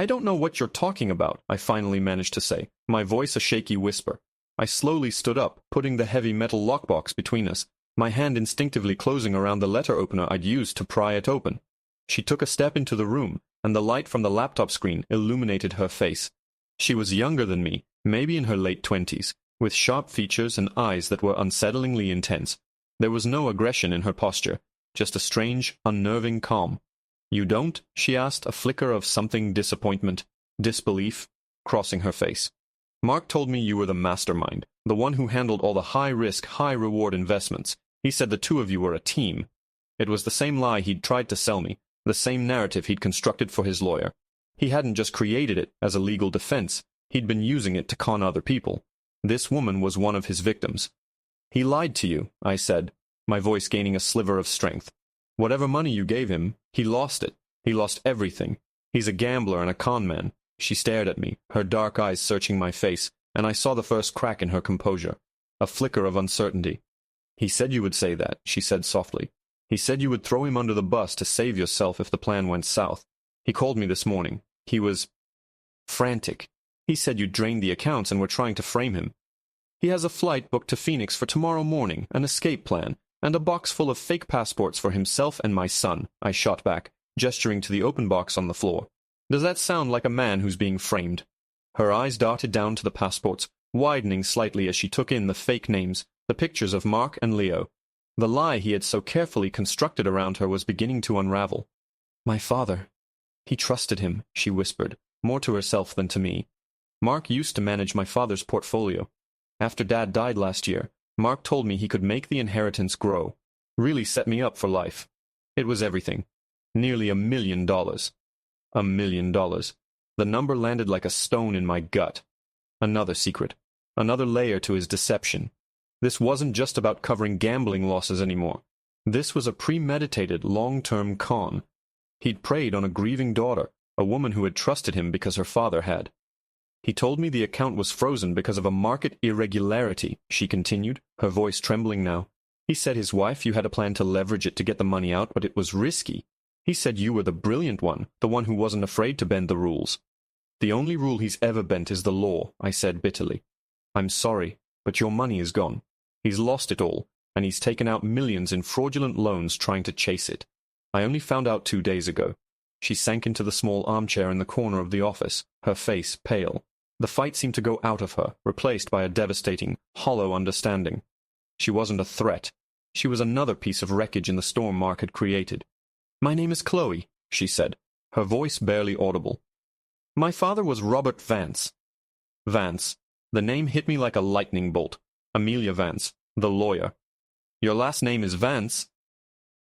don't know what you're talking about," I finally managed to say, my voice a shaky whisper. I slowly stood up, putting the heavy metal lockbox between us, my hand instinctively closing around the letter opener I'd used to pry it open. She took a step into the room, and the light from the laptop screen illuminated her face. She was younger than me, maybe in her late 20s, with sharp features and eyes that were unsettlingly intense. There was no aggression in her posture, just a strange, unnerving calm. "You don't?" she asked, a flicker of something disappointment, disbelief, crossing her face. "Mark told me you were the mastermind, the one who handled all the high-risk, high-reward investments. He said the 2 of you were a team." It was the same lie he'd tried to sell me, the same narrative he'd constructed for his lawyer. He hadn't just created it as a legal defense, he'd been using it to con other people. This woman was one of his victims. "He lied to you," I said, my voice gaining a sliver of strength. "Whatever money you gave him, he lost it. He lost everything. He's a gambler and a con man." She stared at me, her dark eyes searching my face, and I saw the first crack in her composure, a flicker of uncertainty. "He said you would say that," she said softly. "He said you would throw him under the bus to save yourself if the plan went south. He called me this morning. He was frantic. He said you drained the accounts and were trying to frame him. He has a flight booked to Phoenix for tomorrow morning, an escape plan, and a box full of fake passports for himself and my son," I shot back, gesturing to the open box on the floor. "Does that sound like a man who's being framed?" Her eyes darted down to the passports, widening slightly as she took in the fake names, the pictures of Mark and Leo. The lie he had so carefully constructed around her was beginning to unravel. "My father. He trusted him," she whispered, more to herself than to me. "Mark used to manage my father's portfolio. After Dad died last year, Mark told me he could make the inheritance grow. Really set me up for life. It was everything. Nearly $1 million. $1 million. The number landed like a stone in my gut. Another secret. Another layer to his deception. This wasn't just about covering gambling losses anymore. This was a premeditated, long-term con. He'd preyed on a grieving daughter, a woman who had trusted him because her father had. "He told me the account was frozen because of a market irregularity," she continued, her voice trembling now. He said his wife, you had a plan to leverage it to get the money out, but it was risky. He said you were the brilliant one, the one who wasn't afraid to bend the rules. The only rule he's ever bent is the law, I said bitterly. I'm sorry, but your money is gone. He's lost it all, and he's taken out millions in fraudulent loans trying to chase it. I only found out 2 days ago. She sank into the small armchair in the corner of the office, her face pale. The fight seemed to go out of her, replaced by a devastating, hollow understanding. She wasn't a threat. She was another piece of wreckage in the storm Mark had created. My name is Chloe, she said, her voice barely audible. My father was Robert Vance. Vance. The name hit me like a lightning bolt. Amelia Vance, the lawyer. Your last name is Vance?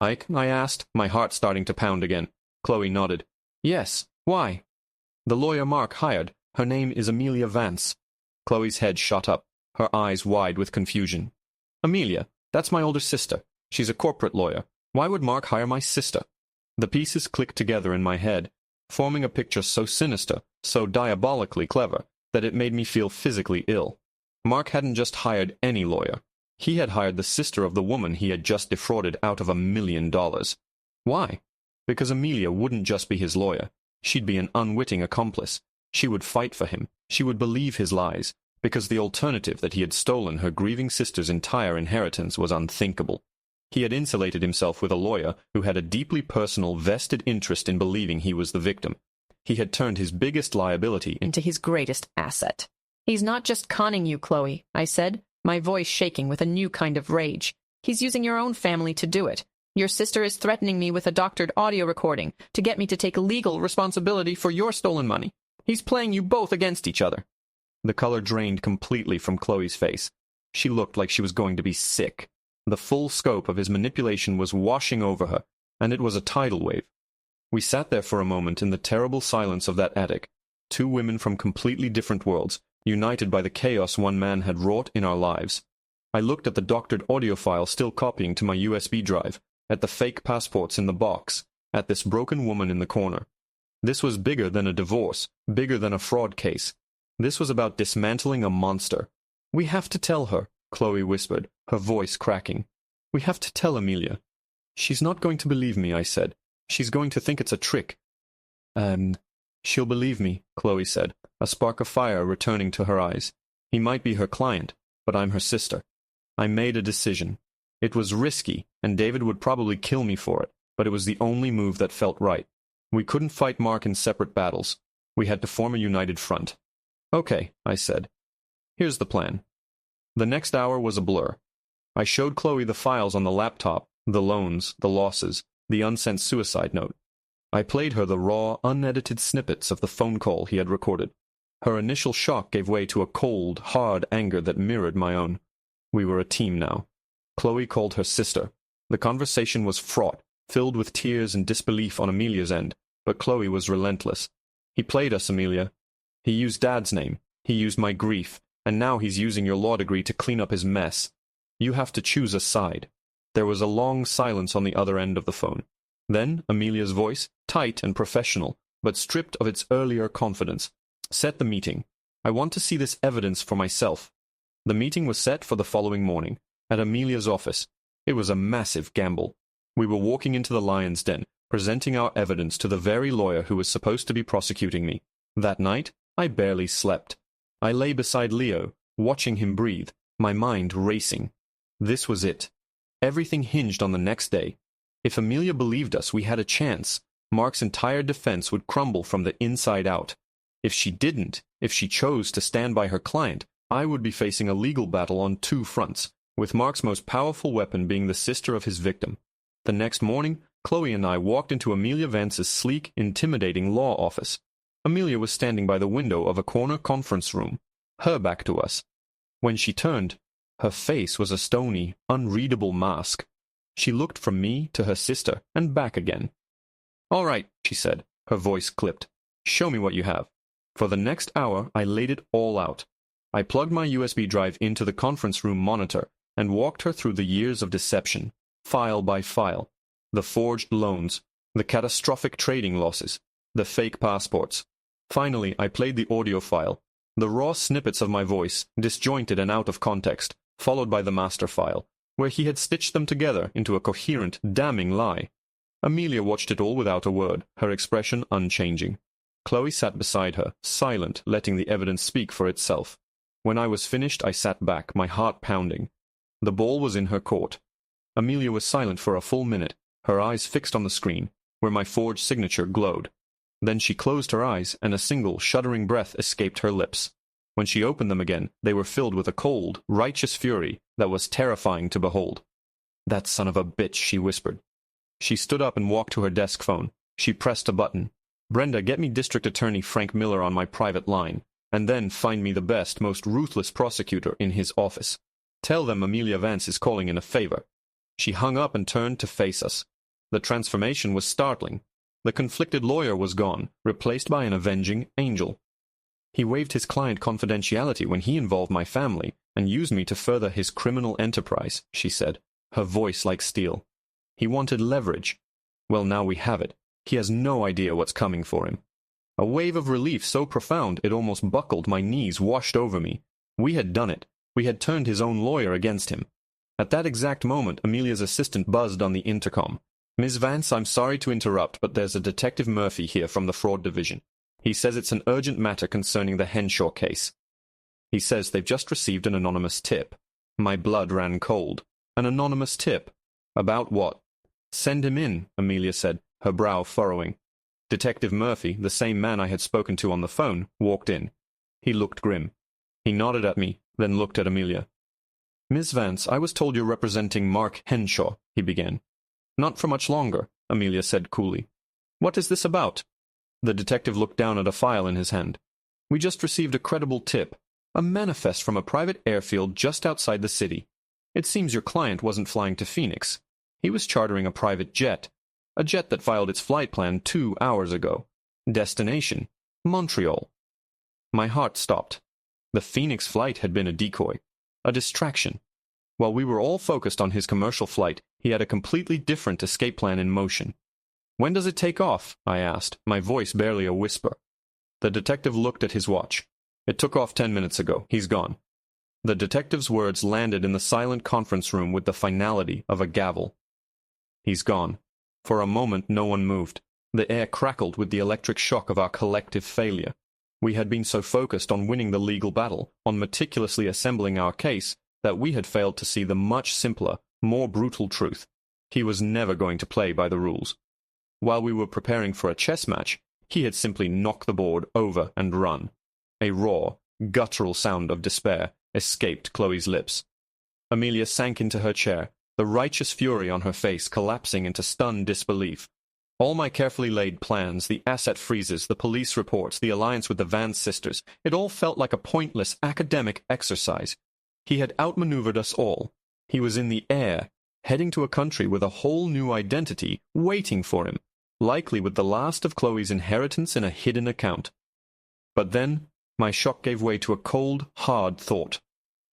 Ike, I asked, my heart starting to pound again. Chloe nodded. Yes. Why? The lawyer Mark hired. Her name is Amelia Vance. Chloe's head shot up, her eyes wide with confusion. Amelia, that's my older sister. She's a corporate lawyer. Why would Mark hire my sister? The pieces clicked together in my head, forming a picture so sinister, so diabolically clever, that it made me feel physically ill. Mark hadn't just hired any lawyer. He had hired the sister of the woman he had just defrauded out of $1 million. Why? Because Amelia wouldn't just be his lawyer. She'd be an unwitting accomplice. She would fight for him. She would believe his lies, because the alternative that he had stolen her grieving sister's entire inheritance was unthinkable. He had insulated himself with a lawyer who had a deeply personal, vested interest in believing he was the victim. He had turned his biggest liability into his greatest asset. He's not just conning you, Chloe, I said, my voice shaking with a new kind of rage. He's using your own family to do it. Your sister is threatening me with a doctored audio recording to get me to take legal responsibility for your stolen money. He's playing you both against each other. The color drained completely from Chloe's face. She looked like she was going to be sick. The full scope of his manipulation was washing over her, and it was a tidal wave. We sat there for a moment in the terrible silence of that attic, two women from completely different worlds, united by the chaos one man had wrought in our lives. I looked at the doctored audio file still copying to my USB drive, at the fake passports in the box, at this broken woman in the corner. This was bigger than a divorce, bigger than a fraud case. This was about dismantling a monster. We have to tell her, Chloe whispered, her voice cracking. We have to tell Amelia. She's not going to believe me, I said. She's going to think it's a trick. She'll believe me, Chloe said, a spark of fire returning to her eyes. He might be her client, but I'm her sister. I made a decision. It was risky, and David would probably kill me for it, but it was the only move that felt right. We couldn't fight Mark in separate battles. We had to form a united front. Okay, I said. Here's the plan. The next hour was a blur. I showed Chloe the files on the laptop, the loans, the losses, the unsent suicide note. I played her the raw, unedited snippets of the phone call he had recorded. Her initial shock gave way to a cold, hard anger that mirrored my own. We were a team now. Chloe called her sister. The conversation was fraught, filled with tears and disbelief on Amelia's end, but Chloe was relentless. He played us, Amelia. He used Dad's name. He used my grief, and now he's using your law degree to clean up his mess. You have to choose a side. There was a long silence on the other end of the phone. Then Amelia's voice, tight and professional, but stripped of its earlier confidence, set the meeting. I want to see this evidence for myself. The meeting was set for the following morning, at Amelia's office. It was a massive gamble. We were walking into the lion's den, presenting our evidence to the very lawyer who was supposed to be prosecuting me. That night, I barely slept. I lay beside Leo, watching him breathe, my mind racing. This was it. Everything hinged on the next day. If Amelia believed us, we had a chance. Mark's entire defense would crumble from the inside out. If she didn't, if she chose to stand by her client, I would be facing a legal battle on two fronts, with Mark's most powerful weapon being the sister of his victim. The next morning, Chloe and I walked into Amelia Vance's sleek, intimidating law office. Amelia was standing by the window of a corner conference room, her back to us. When she turned, her face was a stony, unreadable mask. She looked from me to her sister and back again. All right, she said, her voice clipped. Show me what you have. For the next hour, I laid it all out. I plugged my USB drive into the conference room monitor and walked her through the years of deception, file by file, the forged loans, the catastrophic trading losses, the fake passports. Finally, I played the audio file, the raw snippets of my voice, disjointed and out of context, followed by the master file, where he had stitched them together into a coherent, damning lie. Amelia watched it all without a word, her expression unchanging. Chloe sat beside her, silent, letting the evidence speak for itself. When I was finished, I sat back, my heart pounding. The ball was in her court. Amelia was silent for a full minute, her eyes fixed on the screen, where my forged signature glowed. Then she closed her eyes, and a single, shuddering breath escaped her lips. When she opened them again, they were filled with a cold, righteous fury that was terrifying to behold. "That son of a bitch," she whispered. She stood up and walked to her desk phone. She pressed a button. "Brenda, get me District Attorney Frank Miller on my private line, and then find me the best, most ruthless prosecutor in his office. Tell them Amelia Vance is calling in a favor." She hung up and turned to face us. The transformation was startling. The conflicted lawyer was gone, replaced by an avenging angel. "He waived his client confidentiality when he involved my family and used me to further his criminal enterprise," she said, her voice like steel. "He wanted leverage. Well, now we have it. He has no idea what's coming for him." A wave of relief so profound it almost buckled my knees washed over me. We had done it. We had turned his own lawyer against him. At that exact moment, Amelia's assistant buzzed on the intercom. "Ms. Vance, I'm sorry to interrupt, but there's a Detective Murphy here from the Fraud Division. He says it's an urgent matter concerning the Henshaw case. He says they've just received an anonymous tip." My blood ran cold. An anonymous tip? About what? "Send him in," Amelia said, her brow furrowing. Detective Murphy, the same man I had spoken to on the phone, walked in. He looked grim. He nodded at me, then looked at Amelia. "Miss Vance, I was told you're representing Mark Henshaw," he began. "Not for much longer," Amelia said coolly. "What is this about?" The detective looked down at a file in his hand. "We just received a credible tip, a manifest from a private airfield just outside the city. It seems your client wasn't flying to Phoenix. He was chartering a private jet, a jet that filed its flight plan 2 hours ago. Destination, Montreal." My heart stopped. The Phoenix flight had been a decoy, a distraction. While we were all focused on his commercial flight, he had a completely different escape plan in motion. "When does it take off?" I asked, my voice barely a whisper. The detective looked at his watch. "It took off 10 minutes ago. He's gone." The detective's words landed in the silent conference room with the finality of a gavel. "He's gone." For a moment no one moved. The air crackled with the electric shock of our collective failure. We had been so focused on winning the legal battle, on meticulously assembling our case, that we had failed to see the much simpler, more brutal truth. He was never going to play by the rules. While we were preparing for a chess match, he had simply knocked the board over and run. A raw, guttural sound of despair escaped Chloe's lips. Amelia sank into her chair, the righteous fury on her face collapsing into stunned disbelief. All my carefully laid plans, the asset freezes, the police reports, the alliance with the Vance sisters, it all felt like a pointless academic exercise. He had outmaneuvered us all. He was in the air, heading to a country with a whole new identity waiting for him, likely with the last of Chloe's inheritance in a hidden account. But then, my shock gave way to a cold, hard thought.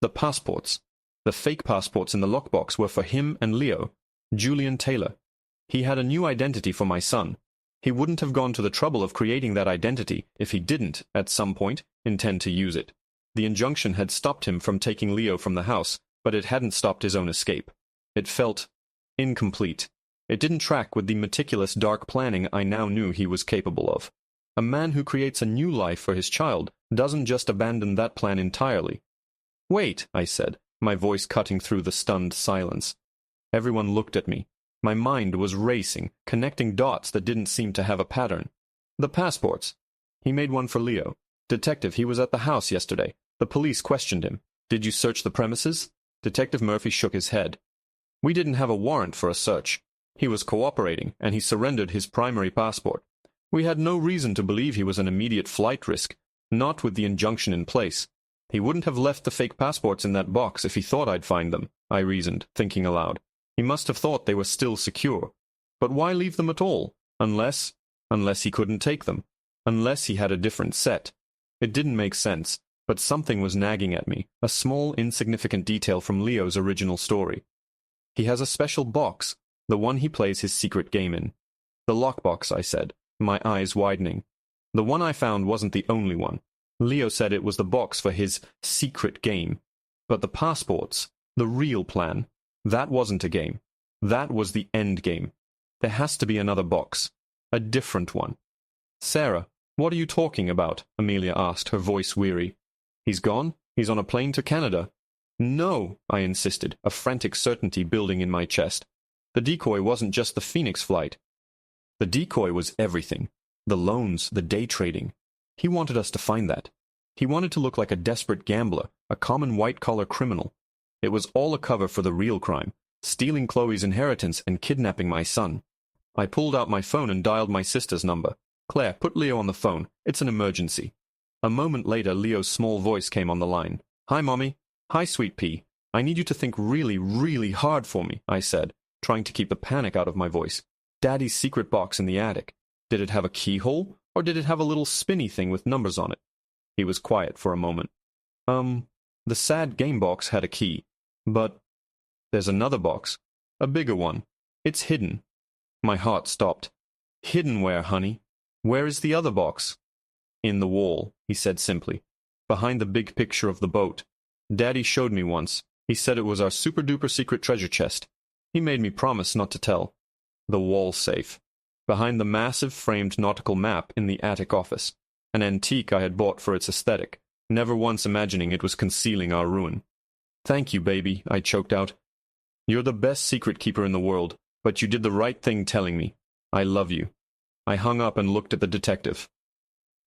The passports, the fake passports in the lockbox were for him and Leo, Julian Taylor. He had a new identity for my son. He wouldn't have gone to the trouble of creating that identity if he didn't, at some point, intend to use it. The injunction had stopped him from taking Leo from the house, but it hadn't stopped his own escape. It felt incomplete. It didn't track with the meticulous dark planning I now knew he was capable of. A man who creates a new life for his child doesn't just abandon that plan entirely. "Wait," I said, my voice cutting through the stunned silence. Everyone looked at me. My mind was racing, connecting dots that didn't seem to have a pattern. "The passports. He made one for Leo. Detective, he was at the house yesterday. The police questioned him. Did you search the premises?" Detective Murphy shook his head. "We didn't have a warrant for a search. He was cooperating, and he surrendered his primary passport. We had no reason to believe he was an immediate flight risk, not with the injunction in place. He wouldn't have left the fake passports in that box if he thought I'd find them," I reasoned, thinking aloud. He must have thought they were still secure. But why leave them at all? Unless he couldn't take them. Unless he had a different set. It didn't make sense, but something was nagging at me, a small, insignificant detail from Leo's original story. "He has a special box, the one he plays his secret game in." "The lockbox," I said, my eyes widening. "The one I found wasn't the only one. Leo said it was the box for his secret game. But the passports, the real plan, That wasn't a game. That was the end game. There has to be another box. A different one. Sarah, what are you talking about? Amelia asked, her voice weary. He's gone? He's on a plane to Canada. No, I insisted, a frantic certainty building in my chest. The decoy wasn't just the Phoenix flight. The decoy was everything. The loans, the day trading. He wanted us to find that. He wanted to look like a desperate gambler, a common white-collar criminal. It was all a cover for the real crime, stealing Chloe's inheritance and kidnapping my son. I pulled out my phone and dialed my sister's number. Claire, put Leo on the phone. It's an emergency. A moment later, Leo's small voice came on the line. Hi, Mommy. Hi, Sweet Pea. I need you to think really, really hard for me, I said, trying to keep the panic out of my voice. Daddy's secret box in the attic. Did it have a keyhole, or did it have a little spinny thing with numbers on it? He was quiet for a moment. The sad game box had a key, but there's another box, a bigger one. It's hidden. My heart stopped. Hidden where, honey? Where is the other box? In the wall, he said simply, behind the big picture of the boat. Daddy showed me once. He said it was our super-duper secret treasure chest. He made me promise not to tell. The wall safe. Behind the massive framed nautical map in the attic office. An antique I had bought for its aesthetic, never once imagining it was concealing our ruin. Thank you, baby, I choked out. You're the best secret keeper in the world, but you did the right thing telling me. I love you. I hung up and looked at the detective.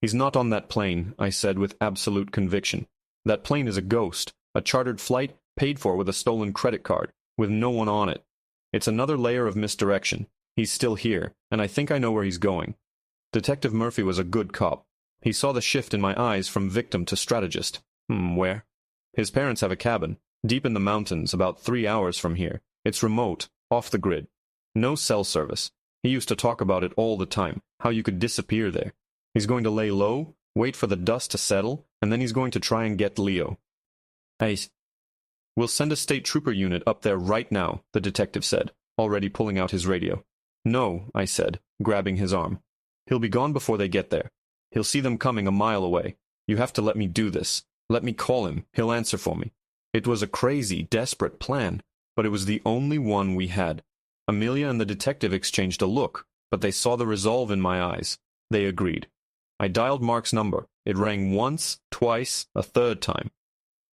He's not on that plane, I said with absolute conviction. That plane is a ghost, a chartered flight paid for with a stolen credit card, with no one on it. It's another layer of misdirection. He's still here, and I think I know where he's going. Detective Murphy was a good cop. He saw the shift in my eyes from victim to strategist. Where? His parents have a cabin, deep in the mountains, about 3 hours from here. It's remote, off the grid. No cell service. He used to talk about it all the time, how you could disappear there. He's going to lay low, wait for the dust to settle, and then he's going to try and get Leo. We'll send a state trooper unit up there right now, the detective said, already pulling out his radio. No, I said, grabbing his arm. He'll be gone before they get there. He'll see them coming a mile away. You have to let me do this. Let me call him. He'll answer for me. It was a crazy, desperate plan, but it was the only one we had. Amelia and the detective exchanged a look, but they saw the resolve in my eyes. They agreed. I dialed Mark's number. It rang once, twice, a third time.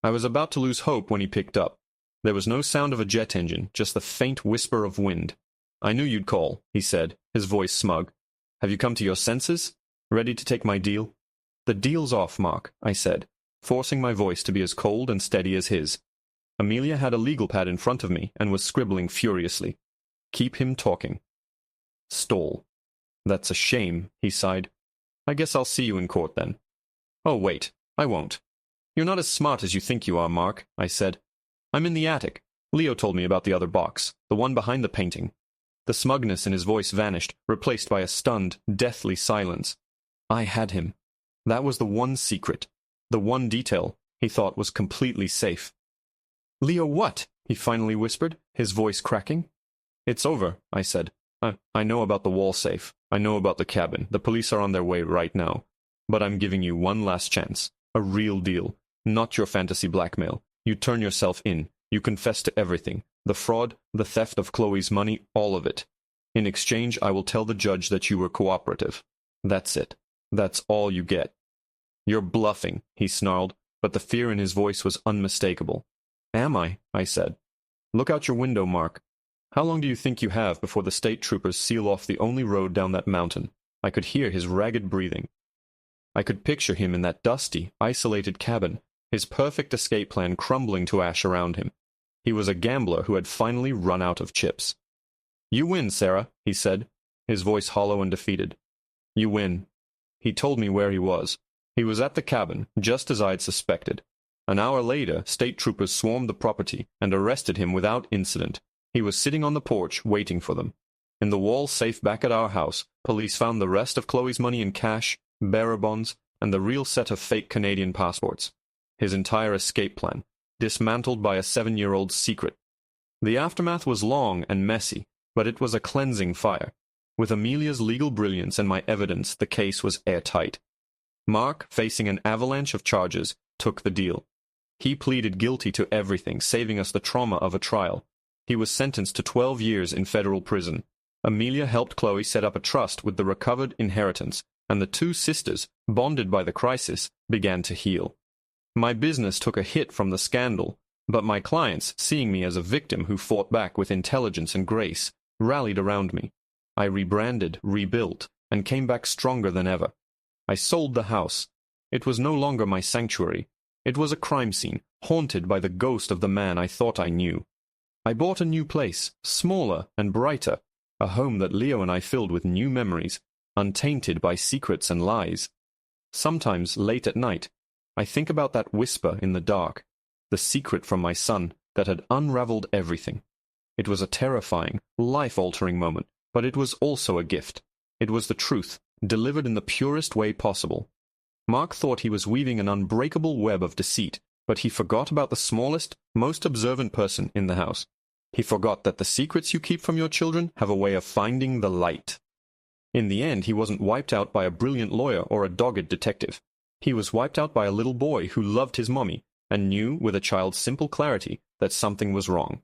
I was about to lose hope when he picked up. There was no sound of a jet engine, just the faint whisper of wind. I knew you'd call, he said, his voice smug. Have you come to your senses? Ready to take my deal? The deal's off, Mark, I said, forcing my voice to be as cold and steady as his. Amelia had a legal pad in front of me and was scribbling furiously. Keep him talking. Stall. That's a shame, he sighed. I guess I'll see you in court then. Oh, wait, I won't. You're not as smart as you think you are, Mark, I said. I'm in the attic. Leo told me about the other box, the one behind the painting. The smugness in his voice vanished, replaced by a stunned, deathly silence. I had him. That was the one secret, the one detail he thought was completely safe. Leo what? He finally whispered, his voice cracking. It's over, I said. I know about the wall safe. I know about the cabin. The police are on their way right now. But I'm giving you one last chance. A real deal. Not your fantasy blackmail. You turn yourself in. You confess to everything. The fraud, the theft of Chloe's money, all of it. In exchange, I will tell the judge that you were cooperative. That's it. That's all you get. You're bluffing, he snarled, but the fear in his voice was unmistakable. Am I? I said. Look out your window, Mark. How long do you think you have before the state troopers seal off the only road down that mountain? I could hear his ragged breathing. I could picture him in that dusty, isolated cabin, his perfect escape plan crumbling to ash around him. He was a gambler who had finally run out of chips. You win, Sarah, he said, his voice hollow and defeated. You win. He told me where he was. He was at the cabin, just as I'd suspected. An hour later, state troopers swarmed the property and arrested him without incident. He was sitting on the porch, waiting for them. In the wall safe back at our house, police found the rest of Chloe's money in cash, bearer bonds, and the real set of fake Canadian passports. His entire escape plan, dismantled by a 7-year-old's secret. The aftermath was long and messy, but it was a cleansing fire. With Amelia's legal brilliance and my evidence, the case was airtight. Mark, facing an avalanche of charges, took the deal. He pleaded guilty to everything, saving us the trauma of a trial. He was sentenced to 12 years in federal prison. Amelia helped Chloe set up a trust with the recovered inheritance, and the two sisters, bonded by the crisis, began to heal. My business took a hit from the scandal, but my clients, seeing me as a victim who fought back with intelligence and grace, rallied around me. I rebranded, rebuilt, and came back stronger than ever. I sold the house. It was no longer my sanctuary. It was a crime scene, haunted by the ghost of the man I thought I knew. I bought a new place, smaller and brighter, a home that Leo and I filled with new memories, untainted by secrets and lies. Sometimes, late at night, I think about that whisper in the dark, the secret from my son that had unraveled everything. It was a terrifying, life-altering moment, but it was also a gift. It was the truth, delivered in the purest way possible. Mark thought he was weaving an unbreakable web of deceit, but he forgot about the smallest, most observant person in the house. He forgot that the secrets you keep from your children have a way of finding the light. In the end, he wasn't wiped out by a brilliant lawyer or a dogged detective. He was wiped out by a little boy who loved his mommy and knew with a child's simple clarity that something was wrong.